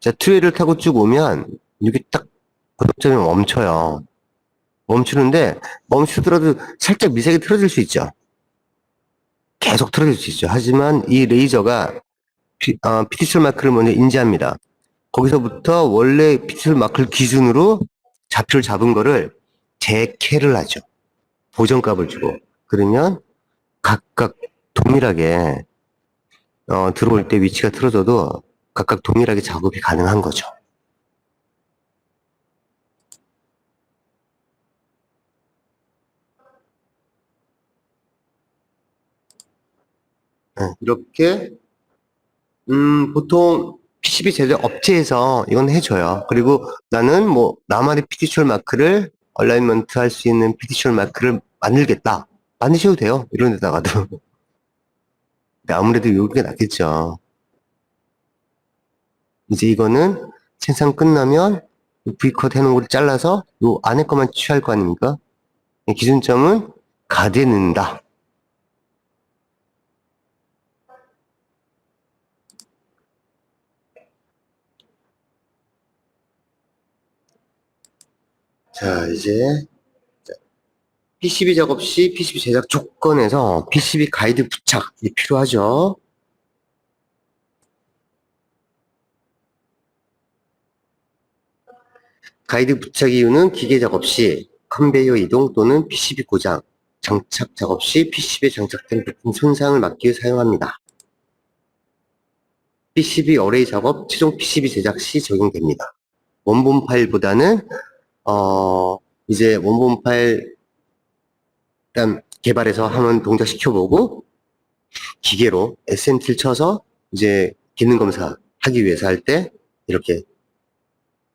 자, 트레이를 타고 쭉 오면, 여기 딱 고정점이 멈춰요. 멈추는데, 멈추더라도 살짝 미세하게 틀어질 수 있죠. 계속 틀어질 수 있죠. 하지만 이 레이저가 피티셜 마크를 먼저 인지합니다. 거기서부터 원래 피티셜 마크를 기준으로 좌표를 잡은 거를 재캐를 하죠. 보정값을 주고. 그러면 각각 동일하게 들어올 때 위치가 틀어져도 각각 동일하게 작업이 가능한 거죠. 네, 이렇게 보통 PCB 제작 업체에서 이건 해줘요. 그리고 나는 뭐 나만의 피티셜 마크를 얼라이먼트 할 수 있는 피티셜 마크를 만들겠다. 만드셔도 돼요. 이런 데다가도. 근데 아무래도 여기가 낫겠죠. 이제 이거는 생산 끝나면 V컷 해놓은 거를 잘라서 요 안에 것만 취할 거 아닙니까? 기준점은 가드에 넣는다. 자, 이제 PCB 작업 시 PCB 제작 조건에서 PCB 가이드 부착이 필요하죠. 가이드 부착 이유는 기계 작업 시 컨베이어 이동 또는 PCB 고장, 장착 작업 시 PCB에 장착된 부품 손상을 막기 위해 사용합니다. PCB 어레이 작업, 최종 PCB 제작 시 적용됩니다. 원본 파일보다는 이제 원본 파일 일단 개발해서 한번 동작 시켜보고 기계로 SMT를 쳐서 이제 기능 검사 하기 위해서 할 때 이렇게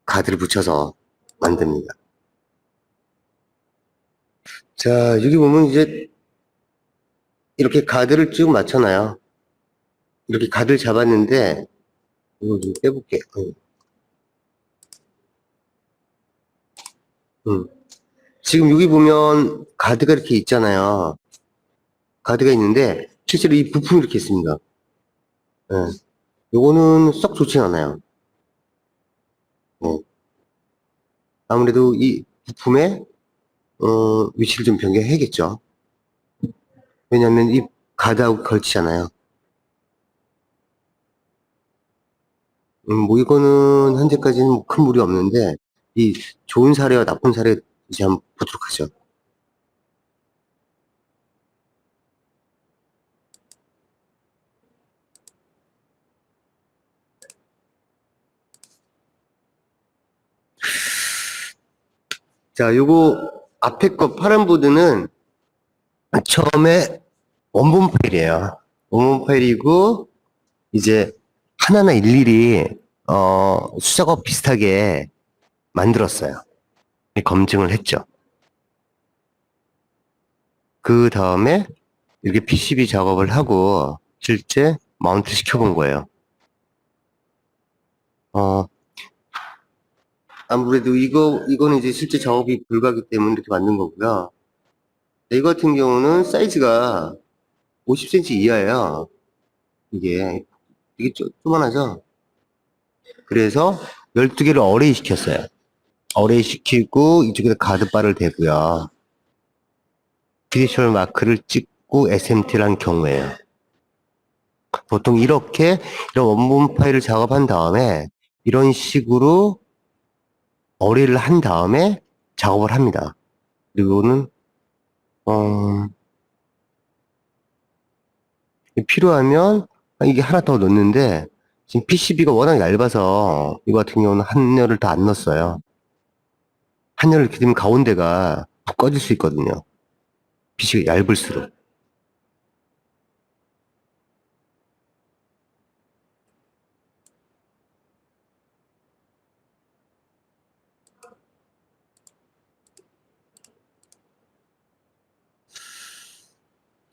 가드를 붙여서 만듭니다. 자, 여기 보면 이제 이렇게 가드를 쭉 맞춰놔요. 이렇게 가드를 잡았는데 이거 좀 빼볼게. 지금 여기 보면 가드가 이렇게 있잖아요. 가드가 있는데 실제로 이 부품이 이렇게 있습니다. 네. 요거는 썩 좋진 않아요. 아무래도 이 부품의 위치를 좀 변경해야겠죠. 왜냐하면 이 가드하고 걸치잖아요. 뭐 이거는 현재까지는 뭐큰 무리 없는데 이 좋은 사례와 나쁜 사례 이제 한번 보도록 하죠. 자, 요거 앞에 거 파란 보드는 처음에 원본 파일이에요. 원본 파일이고 이제 하나하나 일일이 수작업 비슷하게 만들었어요. 검증을 했죠. 그 다음에 이렇게 PCB 작업을 하고 실제 마운트 시켜본 거예요. 아무래도 이거는 이제 실제 작업이 불가하기 때문에 이렇게 만든 거고요. 이거 같은 경우는 사이즈가 50cm 이하예요. 이게 조그만하죠? 그래서 12개를 어레이 시켰어요. 어레이 시키고 이쪽에다 가드바를 대고요. 피니셜 마크를 찍고 SMT를 한 경우에요. 보통 이렇게 이런 원본 파일을 작업한 다음에 이런 식으로 어레이를 한 다음에 작업을 합니다. 그리고는 필요하면 이게 하나 더 넣는데 지금 PCB가 워낙 얇아서 이거 같은 경우는 한 열을 다 안 넣었어요. 한 열을 이렇게 되면 가운데가 푹 꺼질 수 있거든요. PC가 얇을수록.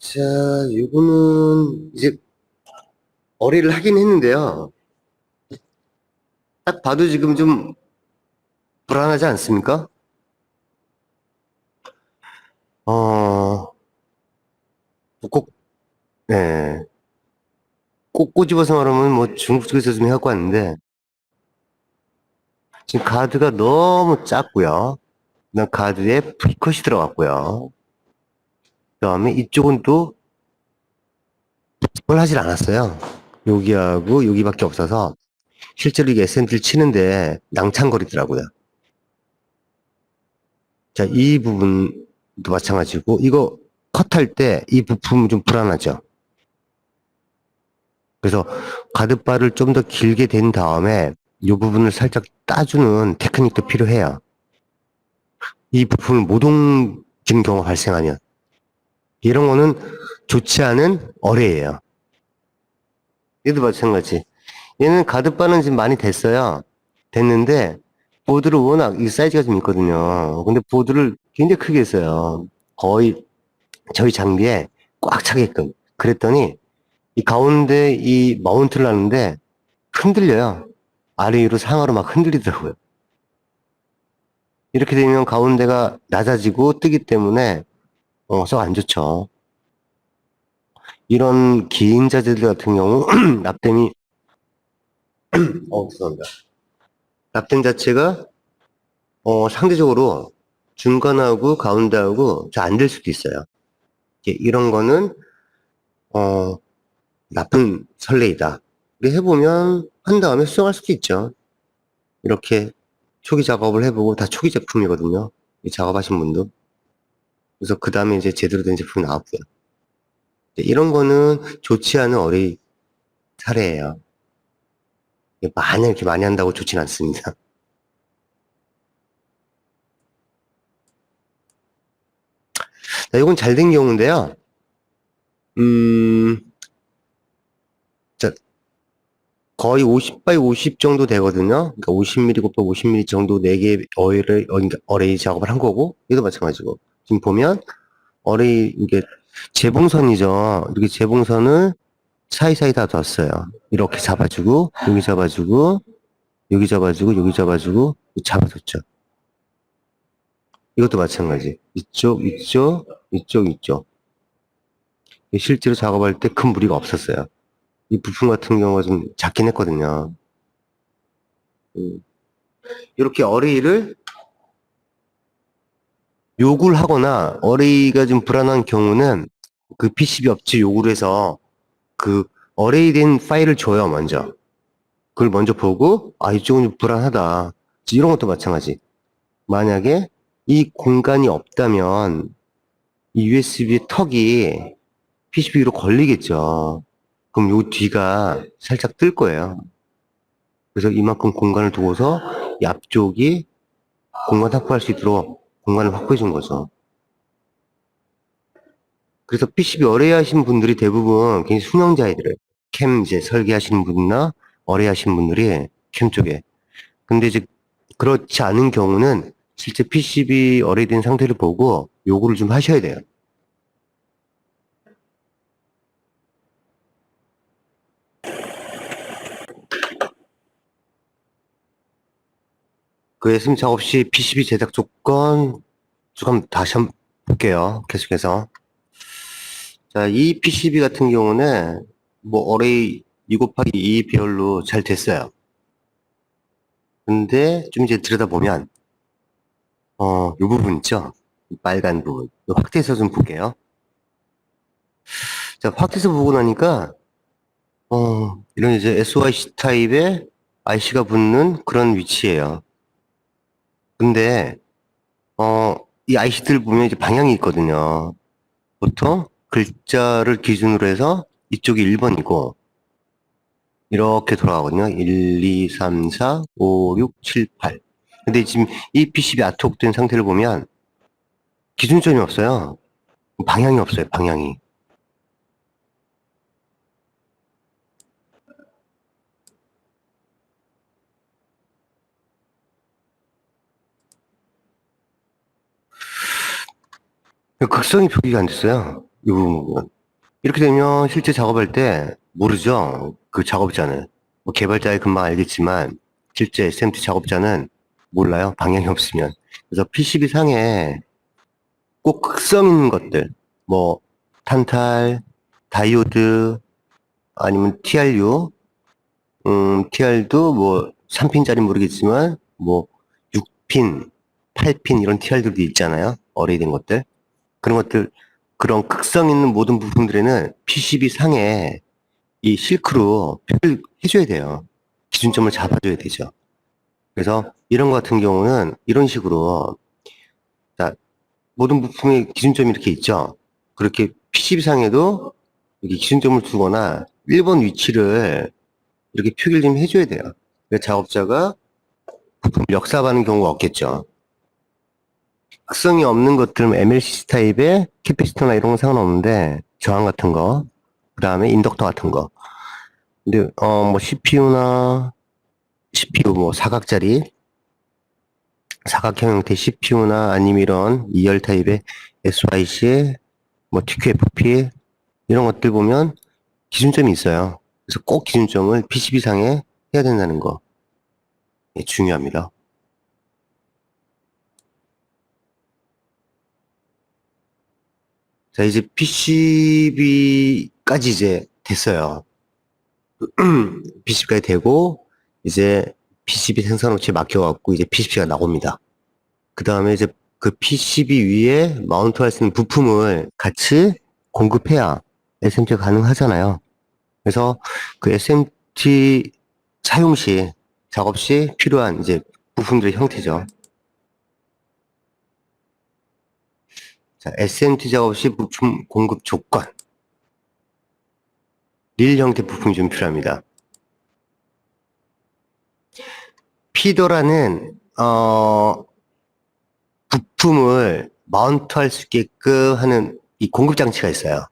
자, 이거는 이제 어리를 하긴 했는데요. 딱 봐도 지금 좀 불안하지 않습니까? 꼭, 네. 꼭 꼬집어서 말하면 뭐 중국 쪽에서 좀 해갖고 왔는데, 지금 가드가 너무 작고요. 그다음 가드에 프리컷이 들어갔고요. 그 다음에 이쪽은 또 뭘 하질 않았어요. 여기하고 여기밖에 없어서 실제로 이게 SMT를 치는데 낭창거리더라고요. 자, 이 부분도 마찬가지고 이거 컷할 때 이 부품 좀 불안하죠. 그래서 가드바를 좀 더 길게 된 다음에 이 부분을 살짝 따주는 테크닉도 필요해요. 이 부품을 못 옮기는 경우가 발생하면 이런 거는 좋지 않은 어뢰예요. 얘도 마찬가지. 얘는 가드바는 지금 많이 됐어요. 됐는데 보드를 워낙 이 사이즈가 좀 있거든요. 근데 보드를 굉장히 크게 했어요. 거의 저희 장비에 꽉 차게끔. 그랬더니 이 가운데 이 마운트를 하는데 흔들려요. 아래 위로 상하로 막 흔들리더라고요. 이렇게 되면 가운데가 낮아지고 뜨기 때문에 썩 안 좋죠. 이런 긴 자재들 같은 경우 납땜이 죄송합니다. 납땜 자체가 상대적으로 중간하고 가운데하고 잘 안 될 수도 있어요. 이런 거는 나쁜 선례이다. 이렇게 해보면 한 다음에 수정할 수도 있죠. 이렇게 초기 작업을 해보고 다 초기 제품이거든요. 이 작업하신 분도. 그래서 그 다음에 이제 제대로 된 제품이 나왔고요. 이런 거는 좋지 않은 어리 사례예요. 마냥 이렇게 많이 한다고 좋진 않습니다. 자, 이건 잘 된 경우인데요. 자, 거의 50 바이 50 정도 되거든요. 그러니까 50mm 곱하기 50mm 정도 4개 어레이 작업을 한 거고, 이도 마찬가지고. 지금 보면, 어레이, 이게 재봉선이죠. 이렇게 재봉선을 사이사이 다 뒀어요. 이렇게 잡아주고, 여기 잡아주고, 여기 잡아주고, 여기 잡아주고, 잡아줬죠. 이것도 마찬가지. 이쪽, 이쪽, 이쪽, 이쪽. 실제로 작업할 때 큰 무리가 없었어요. 이 부품 같은 경우가 좀 작긴 했거든요. 이렇게 어레이를 요구를 하거나 어레이가 좀 불안한 경우는 그 PCB 업체 요구를 해서 그 어레이 된 파일을 줘요, 먼저. 그걸 먼저 보고, 아, 이쪽은 좀 불안하다. 이런 것도 마찬가지. 만약에 이 공간이 없다면 이 USB 턱이 PCB 위로 걸리겠죠. 그럼 요 뒤가 살짝 뜰 거예요. 그래서 이만큼 공간을 두고서 이 앞쪽이 공간 확보할 수 있도록 공간을 확보해 준 거죠. 그래서 PCB 어레이 하신 분들이 대부분 굉장히 수명자이들을 캠 이제 설계하시는 분이나 어레이 하시는 분들이 캠 쪽에. 근데 이제 그렇지 않은 경우는 실제 PCB 어레이 된 상태를 보고 요구를 좀 하셔야 돼요. 그 SM 작업 시 PCB 제작 조건 쭉 한번 다시 한번 볼게요. 계속해서. 자, 이 PCB 같은 경우는 뭐 어레이 2 곱하기 2 배열로 잘 됐어요. 근데 좀 이제 들여다보면 이 부분 있죠? 이 빨간 부분. 이 확대해서 좀 볼게요. 자, 확대해서 보고 나니까 이런 이제 SOIC 타입의 IC가 붙는 그런 위치예요. 근데 이 IC들 보면 이제 방향이 있거든요. 보통 글자를 기준으로 해서 이쪽이 1번이고 이렇게 돌아가거든요. 1, 2, 3, 4, 5, 6, 7, 8. 근데 지금 이 PCB 아트웍된 상태를 보면 기준점이 없어요. 방향이 없어요. 방향이. 극성이 표기가 안 됐어요. 이 부분. 이렇게 되면 실제 작업할 때 모르죠. 그 작업자는. 뭐 개발자의 금방 알겠지만 실제 SMT 작업자는 몰라요. 방향이 없으면. 그래서 PCB 상에 꼭 극성 있는 것들, 뭐 탄탈, 다이오드, 아니면 TRU, TR도 뭐 3핀짜리 모르겠지만 뭐 6핀, 8핀 이런 TR들도 있잖아요. 어레이된 것들. 그런 것들, 그런 극성 있는 모든 부품들에는 PCB 상에 이 실크로 표를 해줘야 돼요. 기준점을 잡아줘야 되죠. 그래서 이런 것 같은 경우는 이런 식으로, 자, 모든 부품의 기준점이 이렇게 있죠. 그렇게 PCB 상에도 이렇게 기준점을 두거나 1번 위치를 이렇게 표기를 좀 해줘야 돼요. 그래서 작업자가 부품을 역삽하는 경우가 없겠죠. 특성이 없는 것들은 MLCC 타입의 캐패시터나 이런 건 상관없는데 저항 같은 거, 그 다음에 인덕터 같은 거. 근데 뭐 CPU 뭐 사각짜리 사각형 형태 CPU나 아니면 이런 2열 타입의 SYC, 뭐 TQFP 이런 것들 보면 기준점이 있어요. 그래서 꼭 기준점을 PCB 상에 해야 된다는 거 중요합니다. 자, 이제 PCB까지 이제 됐어요. PCB까지 되고, 이제 PCB 생산업체에 맡겨갖고 이제 PCB가 나옵니다. 그 다음에 이제 그 PCB 위에 마운트할 수 있는 부품을 같이 공급해야 SMT가 가능하잖아요. 그래서 그 SMT 사용 시, 작업 시 필요한 이제 부품들의 형태죠. 자, SMT 작업 시 부품 공급 조건. 릴 형태 부품이 좀 필요합니다. 피더라는 부품을 마운트할 수 있게끔 하는 이 공급 장치가 있어요.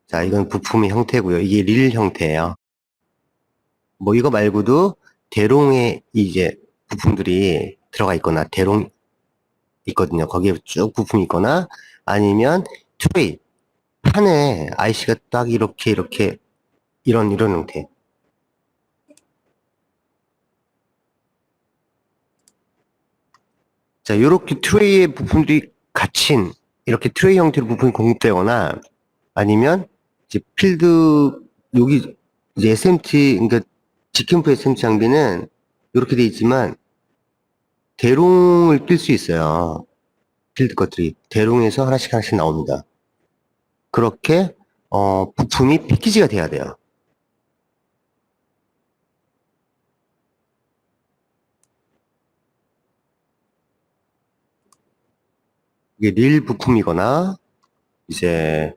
자, 이건 부품의 형태고요. 이게 릴 형태예요. 뭐 이거 말고도 대롱에 이제 부품들이 들어가 있거나 대롱 있거든요. 거기에 쭉 부품이 있거나 아니면 트레이 판에 IC가 딱 이렇게 이런 형태. 자, 이렇게 트레이의 부품들이 갇힌 이렇게 트레이 형태로 부품이 공급되거나 아니면 이제 필드 여기 이제 SMT 그러니까 직캠프 SMT 장비는 이렇게 돼 있지만 대롱을 낄 수 있어요. 필드 것들이 대롱에서 하나씩 나옵니다. 그렇게 부품이 패키지가 돼야 돼요. 이게 릴 부품이거나, 이제,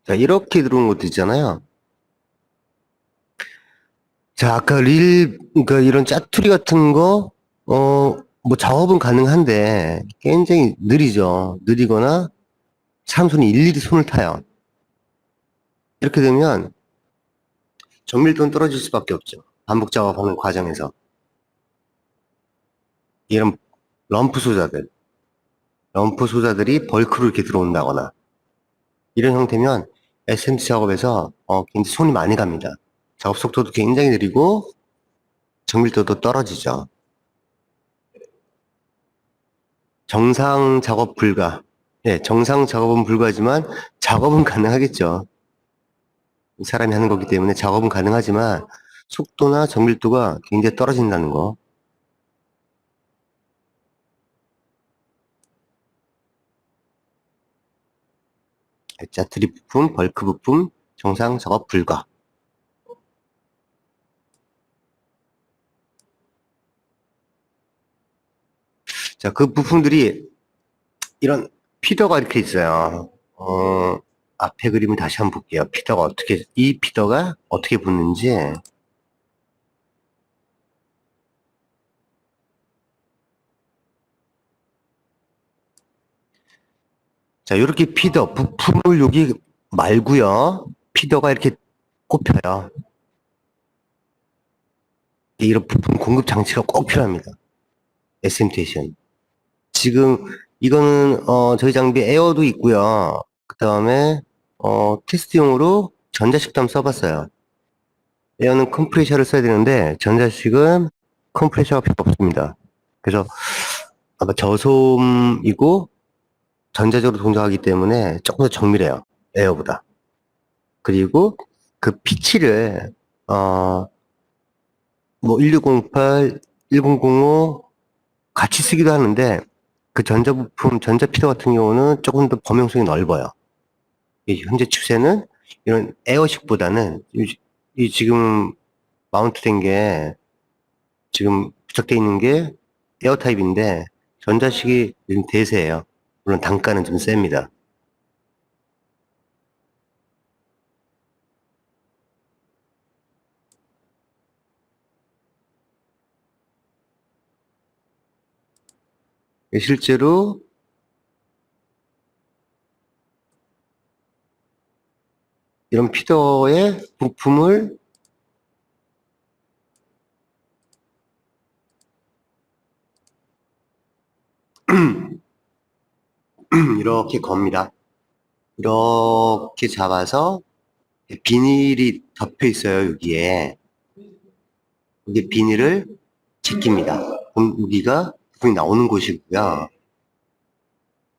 자, 이렇게 들어온 것도 있잖아요. 자, 아까 그러니까 이런 짜투리 같은 거, 뭐 작업은 가능한데, 굉장히 느리죠. 느리거나, 사람 손이 일일이 손을 타요. 이렇게 되면, 정밀도는 떨어질 수밖에 없죠. 반복 작업하는 과정에서. 이런 럼프 소자들, 럼프 소자들이 벌크로 이렇게 들어온다거나, 이런 형태면 SMT 작업에서 굉장히 손이 많이 갑니다. 작업 속도도 굉장히 느리고 정밀도도 떨어지죠. 정상 작업 불가. 예, 정상 작업은 불가하지만 작업은 가능하겠죠. 사람이 하는 거기 때문에 작업은 가능하지만 속도나 정밀도가 굉장히 떨어진다는 거. 짜투리 부품, 벌크 부품, 정상 작업 불가. 자, 그 부품들이 이런 피더가 이렇게 있어요. 앞에 그림을 다시 한번 볼게요. 이 피더가 어떻게 붙는지. 자, 이렇게 피더, 부품을 여기 말고요. 피더가 이렇게 꼽혀요. 이런 부품 공급 장치가 꼭 필요합니다. SM테이션. 지금 이거는 저희 장비 에어도 있고요. 그 다음에 테스트용으로 전자식도 써봤어요. 에어는 컴프레셔를 써야 되는데 전자식은 컴프레셔가 필요 없습니다. 그래서 아마 저소음이고 전자적으로 동작하기 때문에 조금 더 정밀해요. 에어보다. 그리고 그 피치를 뭐 1608, 1005 같이 쓰기도 하는데 그 전자부품, 전자피터 같은 경우는 조금 더 범용성이 넓어요. 현재 추세는 이런 에어식보다는 이 지금 마운트된 게 지금 부착되어 있는 게 에어 타입인데 전자식이 요즘 대세예요. 물론 단가는 좀 셉니다. 실제로 이런 피더의 부품을 이렇게 겁니다. 이렇게 잡아서 비닐이 덮여 있어요, 여기에. 이게 비닐을 제낍니다. 그럼 여기가 부품이 나오는 곳이고요.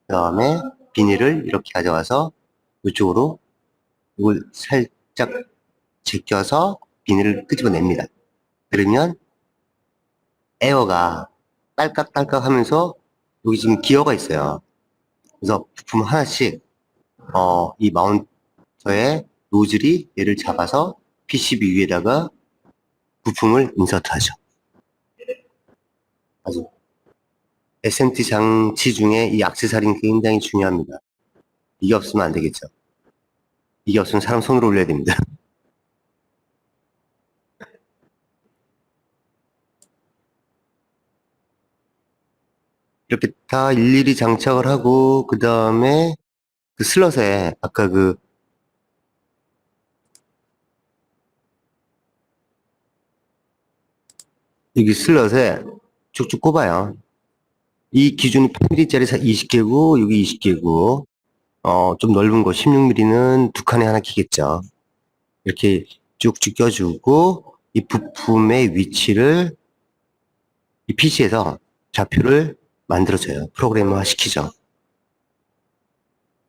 그 다음에 비닐을 이렇게 가져와서 이쪽으로 이걸 살짝 제껴서 비닐을 끄집어냅니다. 그러면 에어가 딸깍딸깍 하면서 여기 지금 기어가 있어요. 그래서 부품 하나씩 이 마운터의 노즐이 얘를 잡아서 PCB 위에다가 부품을 인서트하죠. 아주 SMT 장치 중에 이 액세서리는 굉장히 중요합니다. 이게 없으면 안 되겠죠. 이게 없으면 사람 손으로 올려야 됩니다. 이렇게 다 일일이 장착을 하고 그 다음에 그 슬롯에 아까 그 여기 슬롯에 쭉쭉 꼽아요. 이 기준이 8mm짜리 20개고 여기 20개고 좀 넓은 거 16mm는 두 칸에 하나 끼겠죠. 이렇게 쭉쭉 껴주고 이 부품의 위치를 이 PC에서 좌표를 만들어줘요. 프로그래머 시키죠.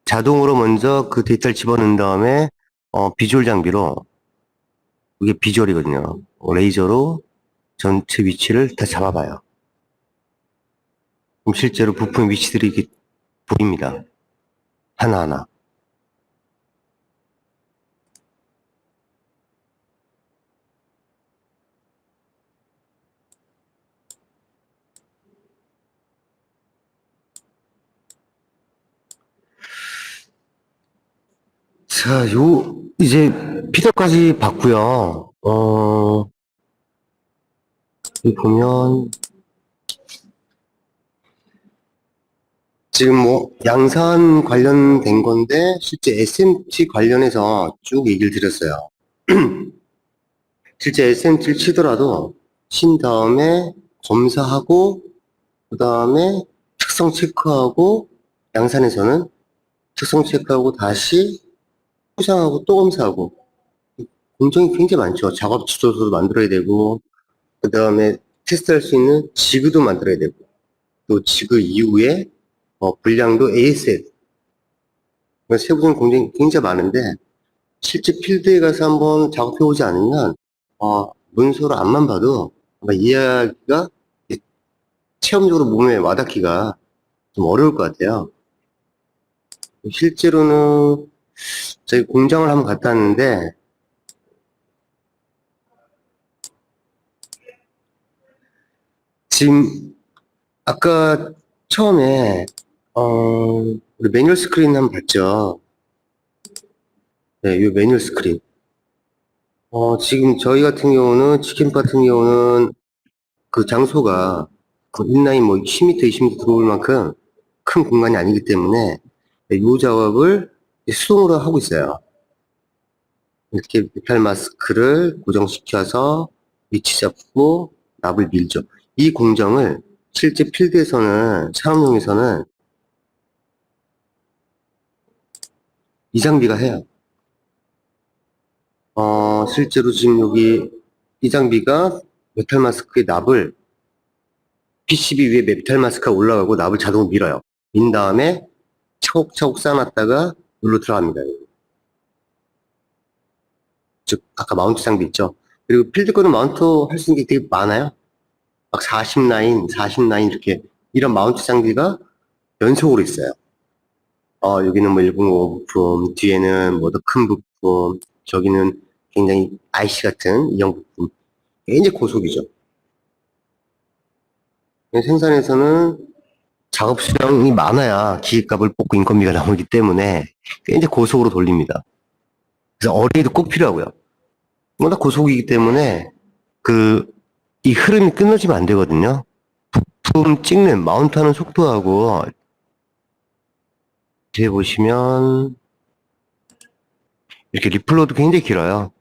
자동으로 먼저 그 데이터를 집어넣은 다음에 비주얼 장비로 이게 비주얼이거든요. 레이저로 전체 위치를 다 잡아봐요. 그럼 실제로 부품의 위치들이 이렇게 보입니다. 하나하나. 자, 이제 피더까지 봤고요. 여기 보면, 지금 뭐, 양산 관련된 건데, 실제 SMT 관련해서 쭉 얘기를 드렸어요. 실제 SMT를 치더라도, 친 다음에 검사하고, 그 다음에 특성 체크하고, 양산에서는 특성 체크하고 다시 포장하고 또 검사하고, 공정이 굉장히 많죠. 작업 지도서도 만들어야 되고, 그 다음에 테스트할 수 있는 지그도 만들어야 되고, 또 지그 이후에 분량도 ASL, 세부적인 공정이 굉장히 많은데, 실제 필드에 가서 한번 작업해 오지 않으면, 문서로 앞만 봐도 아마 이해하기가, 체험적으로 몸에 와닿기가 좀 어려울 것 같아요. 실제로는 저희 공장을 한번 갔다 왔는데, 지금 아까 처음에 우리 매뉴얼 스크린 한번 봤죠. 네, 이 매뉴얼 스크린. 지금 저희 같은 경우는 치킨 같은 경우는 그 장소가 그 인라인 뭐 10m, 20m 들어올 만큼 큰 공간이 아니기 때문에 이 작업을 수동으로 하고 있어요. 이렇게 메탈 마스크를 고정시켜서 위치 잡고 납을 밀죠. 이 공정을 실제 필드에서는 산업용에서는 이 장비가 해요. 실제로 지금 여기 이 장비가 메탈 마스크의 납을 PCB 위에 메탈 마스크가 올라가고 납을 자동으로 밀어요. 민 다음에 차곡차곡 쌓아놨다가 눌러 들어갑니다. 즉 아까 마운트 장비 있죠. 그리고 필드 거는 마운트 할 수 있는 게 되게 많아요. 막 40라인, 40라인 이렇게 이런 마운트 장비가 연속으로 있어요. 여기는 뭐 105 부품, 뒤에는 뭐 더 큰 부품, 저기는 굉장히 IC 같은 이형 부품. 굉장히 고속이죠. 생산에서는 작업 수량이 많아야 기계값을 뽑고 인건비가 나오기 때문에 굉장히 고속으로 돌립니다. 그래서 어레이도 꼭 필요하고요. 워낙 고속이기 때문에 이 흐름이 끊어지면 안 되거든요. 부품 찍는 마운트하는 속도하고 뒤에 보시면 이렇게 리플러도 굉장히 길어요.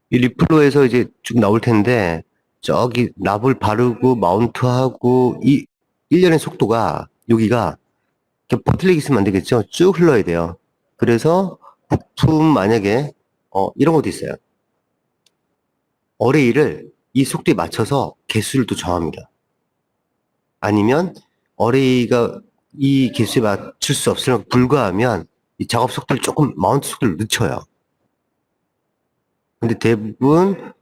이 리플러에서 이제 쭉 나올 텐데 저기 납을 바르고 마운트하고 이 일련의 속도가 여기가 이렇게 버틀릭 있으면 안 되겠죠. 쭉 흘러야 돼요. 그래서 부품 만약에 이런 것도 있어요. 어레이를 이 속도에 맞춰서 개수를 또 정합니다. 아니면 어레이가 이 개수에 맞출 수 없으면 불가하면 이 작업 속도를 조금 마운트 속도를 늦춰요. 근데 대부분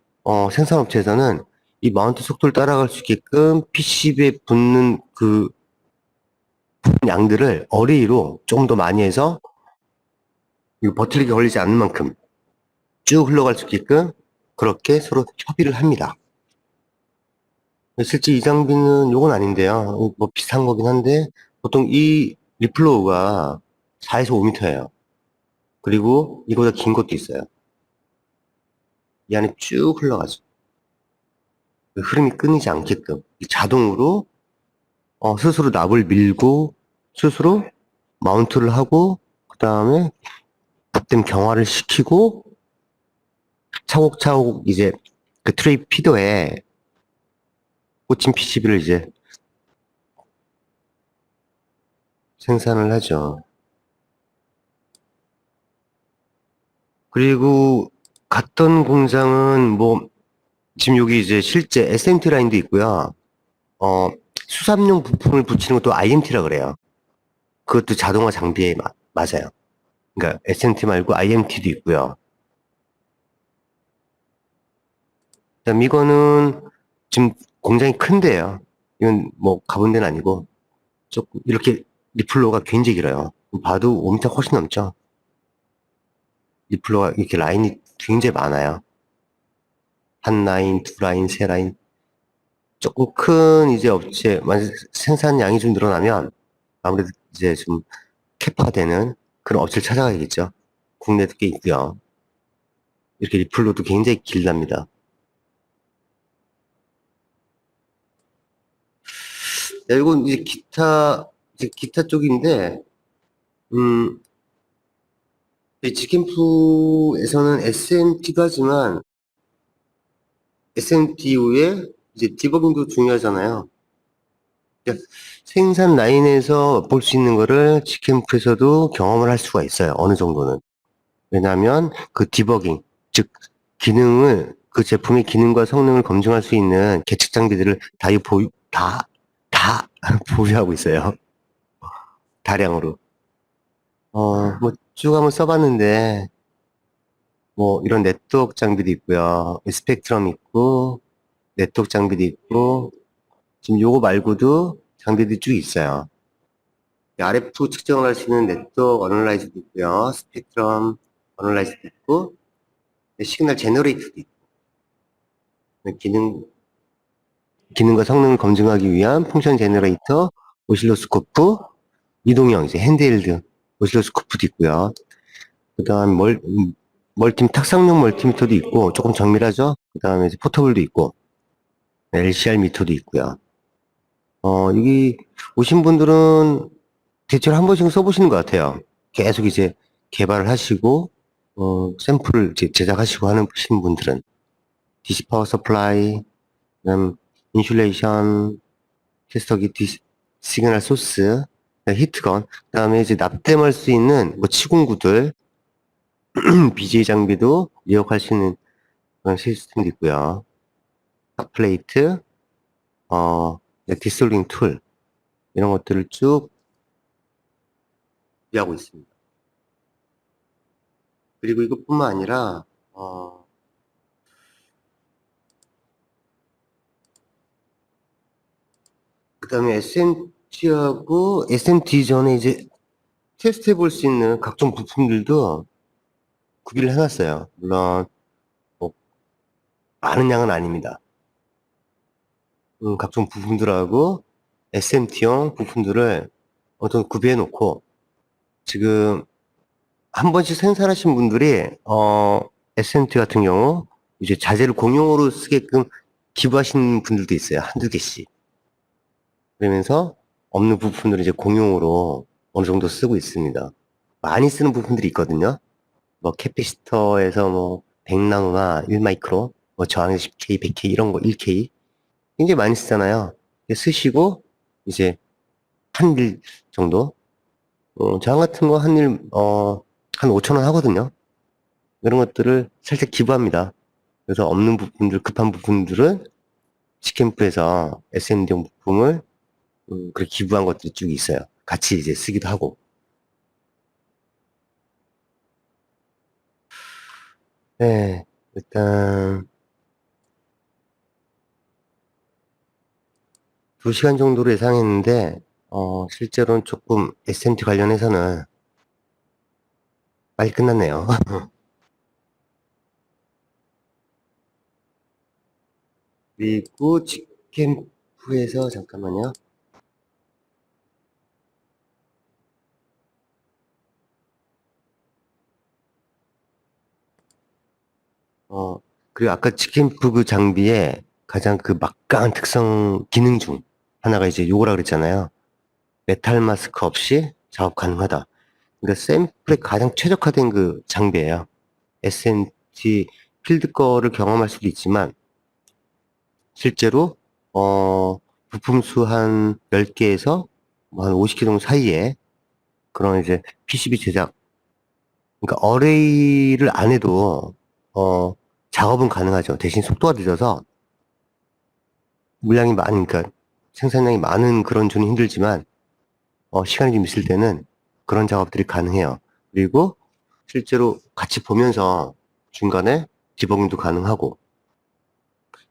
생산업체에서는 이 마운트 속도를 따라갈 수 있게끔 PCB에 붙는 그 양들을 어레이로 조금 더 많이 해서 버틀릭이 걸리지 않는 만큼 쭉 흘러갈 수 있게끔 그렇게 서로 협의를 합니다. 실제 이 장비는 요건 아닌데요. 뭐 비슷한 거긴 한데 보통 이 리플로우가 4에서 5m예요. 그리고 이거보다 긴 것도 있어요. 이 안에 쭉 흘러가죠. 그 흐름이 끊이지 않게끔 자동으로 스스로 납을 밀고 스스로 마운트를 하고 그 다음에 그때 경화를 시키고 차곡차곡 이제 그 트레이 피더에 꽂힌 PCB를 이제 생산을 하죠. 그리고 갔던 공장은 뭐 지금 여기 이제 실제 SMT 라인도 있고요. 수산용 부품을 붙이는 것도 IMT라 그래요. 그것도 자동화 장비에 맞아요. 그러니까 SMT 말고 IMT도 있고요. 그다음 이거는 지금 공장이 큰데요. 이건 뭐 가본 데는 아니고 조금 이렇게 리플로가 굉장히 길어요. 봐도 5m 훨씬 넘죠. 리플로가 이렇게 라인이 굉장히 많아요. 한 라인, 두 라인, 세 라인. 조금 큰 이제 업체, 만약 생산량이 좀 늘어나면 아무래도 이제 좀 캐파가 되는 그런 업체를 찾아가야겠죠. 국내도 꽤 있고요. 이렇게 리플로도 굉장히 길답니다. 네, 이건 이제 기타 쪽인데, 음, 이 직캠프에서는 SMT도 하지만, SMT 이후에 이제 디버깅도 중요하잖아요. 그러니까 생산 라인에서 볼 수 있는 거를 직캠프에서도 경험을 할 수가 있어요. 어느 정도는. 왜냐하면 그 디버깅, 즉, 그 제품의 기능과 성능을 검증할 수 있는 계측 장비들을 다 보유하고 있어요. 다량으로. 뭐, 쭉 한번 써봤는데, 뭐, 이런 네트워크 장비도 있고요. 스펙트럼 있고, 네트워크 장비도 있고, 지금 요거 말고도 장비들이 쭉 있어요. RF 측정을 할 수 있는 네트워크 어널라이저도 있고요. 스펙트럼 어널라이저도 있고, 시그널 제너레이터도 있고, 기능과 성능을 검증하기 위한 펑션 제너레이터, 오실로스코프, 이동형, 이제 핸드헬드 오실로스코프도 있고요. 그 다음 탁상용 멀티미터도 있고, 조금 정밀하죠? 그 다음에 이제 포터블도 있고, LCR 미터도 있고요. 여기 오신 분들은 대체로 한 번씩 써보시는 것 같아요. 계속 이제 개발을 하시고, 샘플을 이제 제작하시고 하시는 분들은. DC 파워 서플라이, 그다음 인슐레이션, 캐스터기 시그널 소스, 히트건, 그다음에 이제 납땜할 수 있는 뭐 치공구들, BJ 장비도 리역할 수 있는 그런 시스템도 있고요. 탑플레이트, 디솔링 툴 이런 것들을 쭉 구비하고 있습니다. 그리고 이것뿐만 아니라 그다음에 SMT하고 SMT 전에 이제 테스트해 볼 수 있는 각종 부품들도 구비를 해놨어요. 물론 뭐 많은 양은 아닙니다. 각종 부품들하고 SMT용 부품들을 어떤 구비해 놓고 지금 한 번씩 생산하신 분들이 SMT 같은 경우 이제 자재를 공용으로 쓰게끔 기부하신 분들도 있어요. 한두 개씩. 그러면서 없는 부품들을 이제 공용으로 어느 정도 쓰고 있습니다. 많이 쓰는 부품들이 있거든요. 뭐 캐피시터에서 뭐 100나노나 1마이크로, 뭐 저항에서 10K, 100K 이런 거 1K 굉장히 많이 쓰잖아요. 쓰시고 이제 한 일 정도 저항 같은 거 한 5천 원 하거든요. 이런 것들을 살짝 기부합니다. 그래서 없는 부품들, 급한 부품들은 시캠프에서 SMD용 부품을 그렇게 기부한 것들이 쭉 있어요. 같이 이제 쓰기도 하고. 네, 일단 2시간 정도로 예상했는데 실제로는 조금 SMT 관련해서는 빨리 끝났네요. 그리고 직캠프에서 잠깐만요. 그리고 아까 직캠프 그 장비의 가장 그 막강한 특성 기능 중 하나가 이제 요거라 그랬잖아요. 메탈 마스크 없이 작업 가능하다. 그러니까 샘플에 가장 최적화된 그 장비예요. SMT 필드 거를 경험할 수도 있지만 실제로 부품 수 한 10개에서 뭐 한 50개 정도 사이에 그런 이제 PCB 제작 그러니까 어레이를 안 해도 작업은 가능하죠. 대신 속도가 늦어서 물량이 많으니까 그러니까 생산량이 많은 그런 존이 힘들지만 시간이 좀 있을 때는 그런 작업들이 가능해요. 그리고 실제로 같이 보면서 중간에 디버깅도 가능하고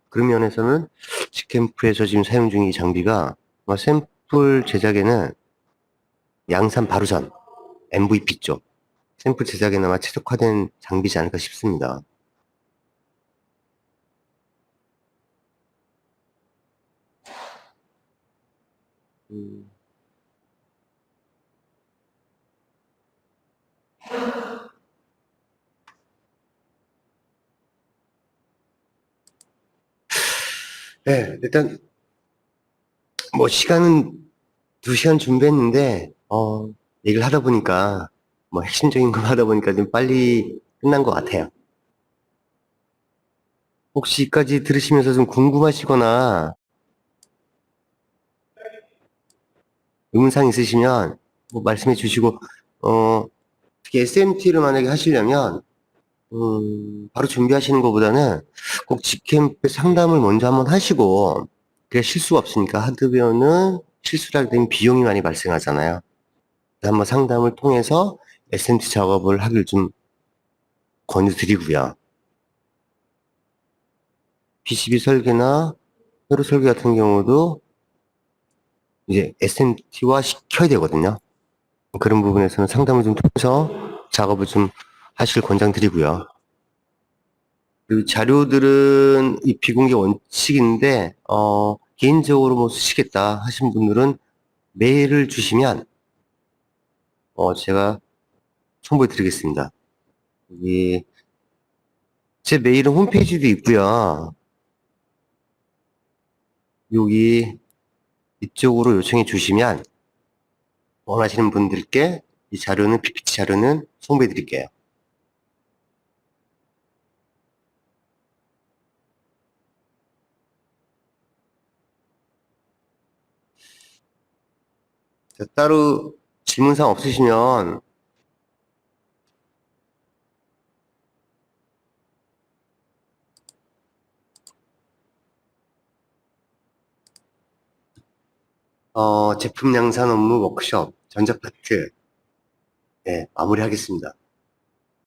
그런 면에서는 직캠프에서 지금 사용 중인 이 장비가 아마 샘플 제작에는 양산 바루전 MVP 쪽 샘플 제작에는 아마 최적화된 장비지 않을까 싶습니다. 음, 네, 일단 뭐 시간은 2시간 준비했는데 얘기를 하다 보니까 뭐 핵심적인 걸 하다 보니까 좀 빨리 끝난 것 같아요. 혹시 여기까지 들으시면서 좀 궁금하시거나 의문사항 있으시면 뭐 말씀해 주시고 특히 SMT를 만약에 하시려면 바로 준비하시는 것보다는 꼭 직캠프 상담을 먼저 한번 하시고 그래야 실수가 없으니까 하드웨어는 실수를 하게 되면 비용이 많이 발생하잖아요. 한번 상담을 통해서 SMT 작업을 하길 좀 권유드리고요. PCB 설계나 회로 설계 같은 경우도 이제 SMT화 시켜야 되거든요. 그런 부분에서는 상담을 좀 통해서 작업을 좀 하실 권장드리고요. 그리고 자료들은 이 비공개 원칙인데, 개인적으로 뭐 쓰시겠다 하신 분들은 메일을 주시면, 제가 첨부해 드리겠습니다. 여기, 제 메일은 홈페이지도 있고요. 여기 이쪽으로 요청해 주시면, 원하시는 분들께 이 자료는, PPT 자료는 송부해 드릴게요. 자, 따로 질문사항 없으시면, 제품 양산 업무 워크숍, 전자 파트, 네, 마무리하겠습니다.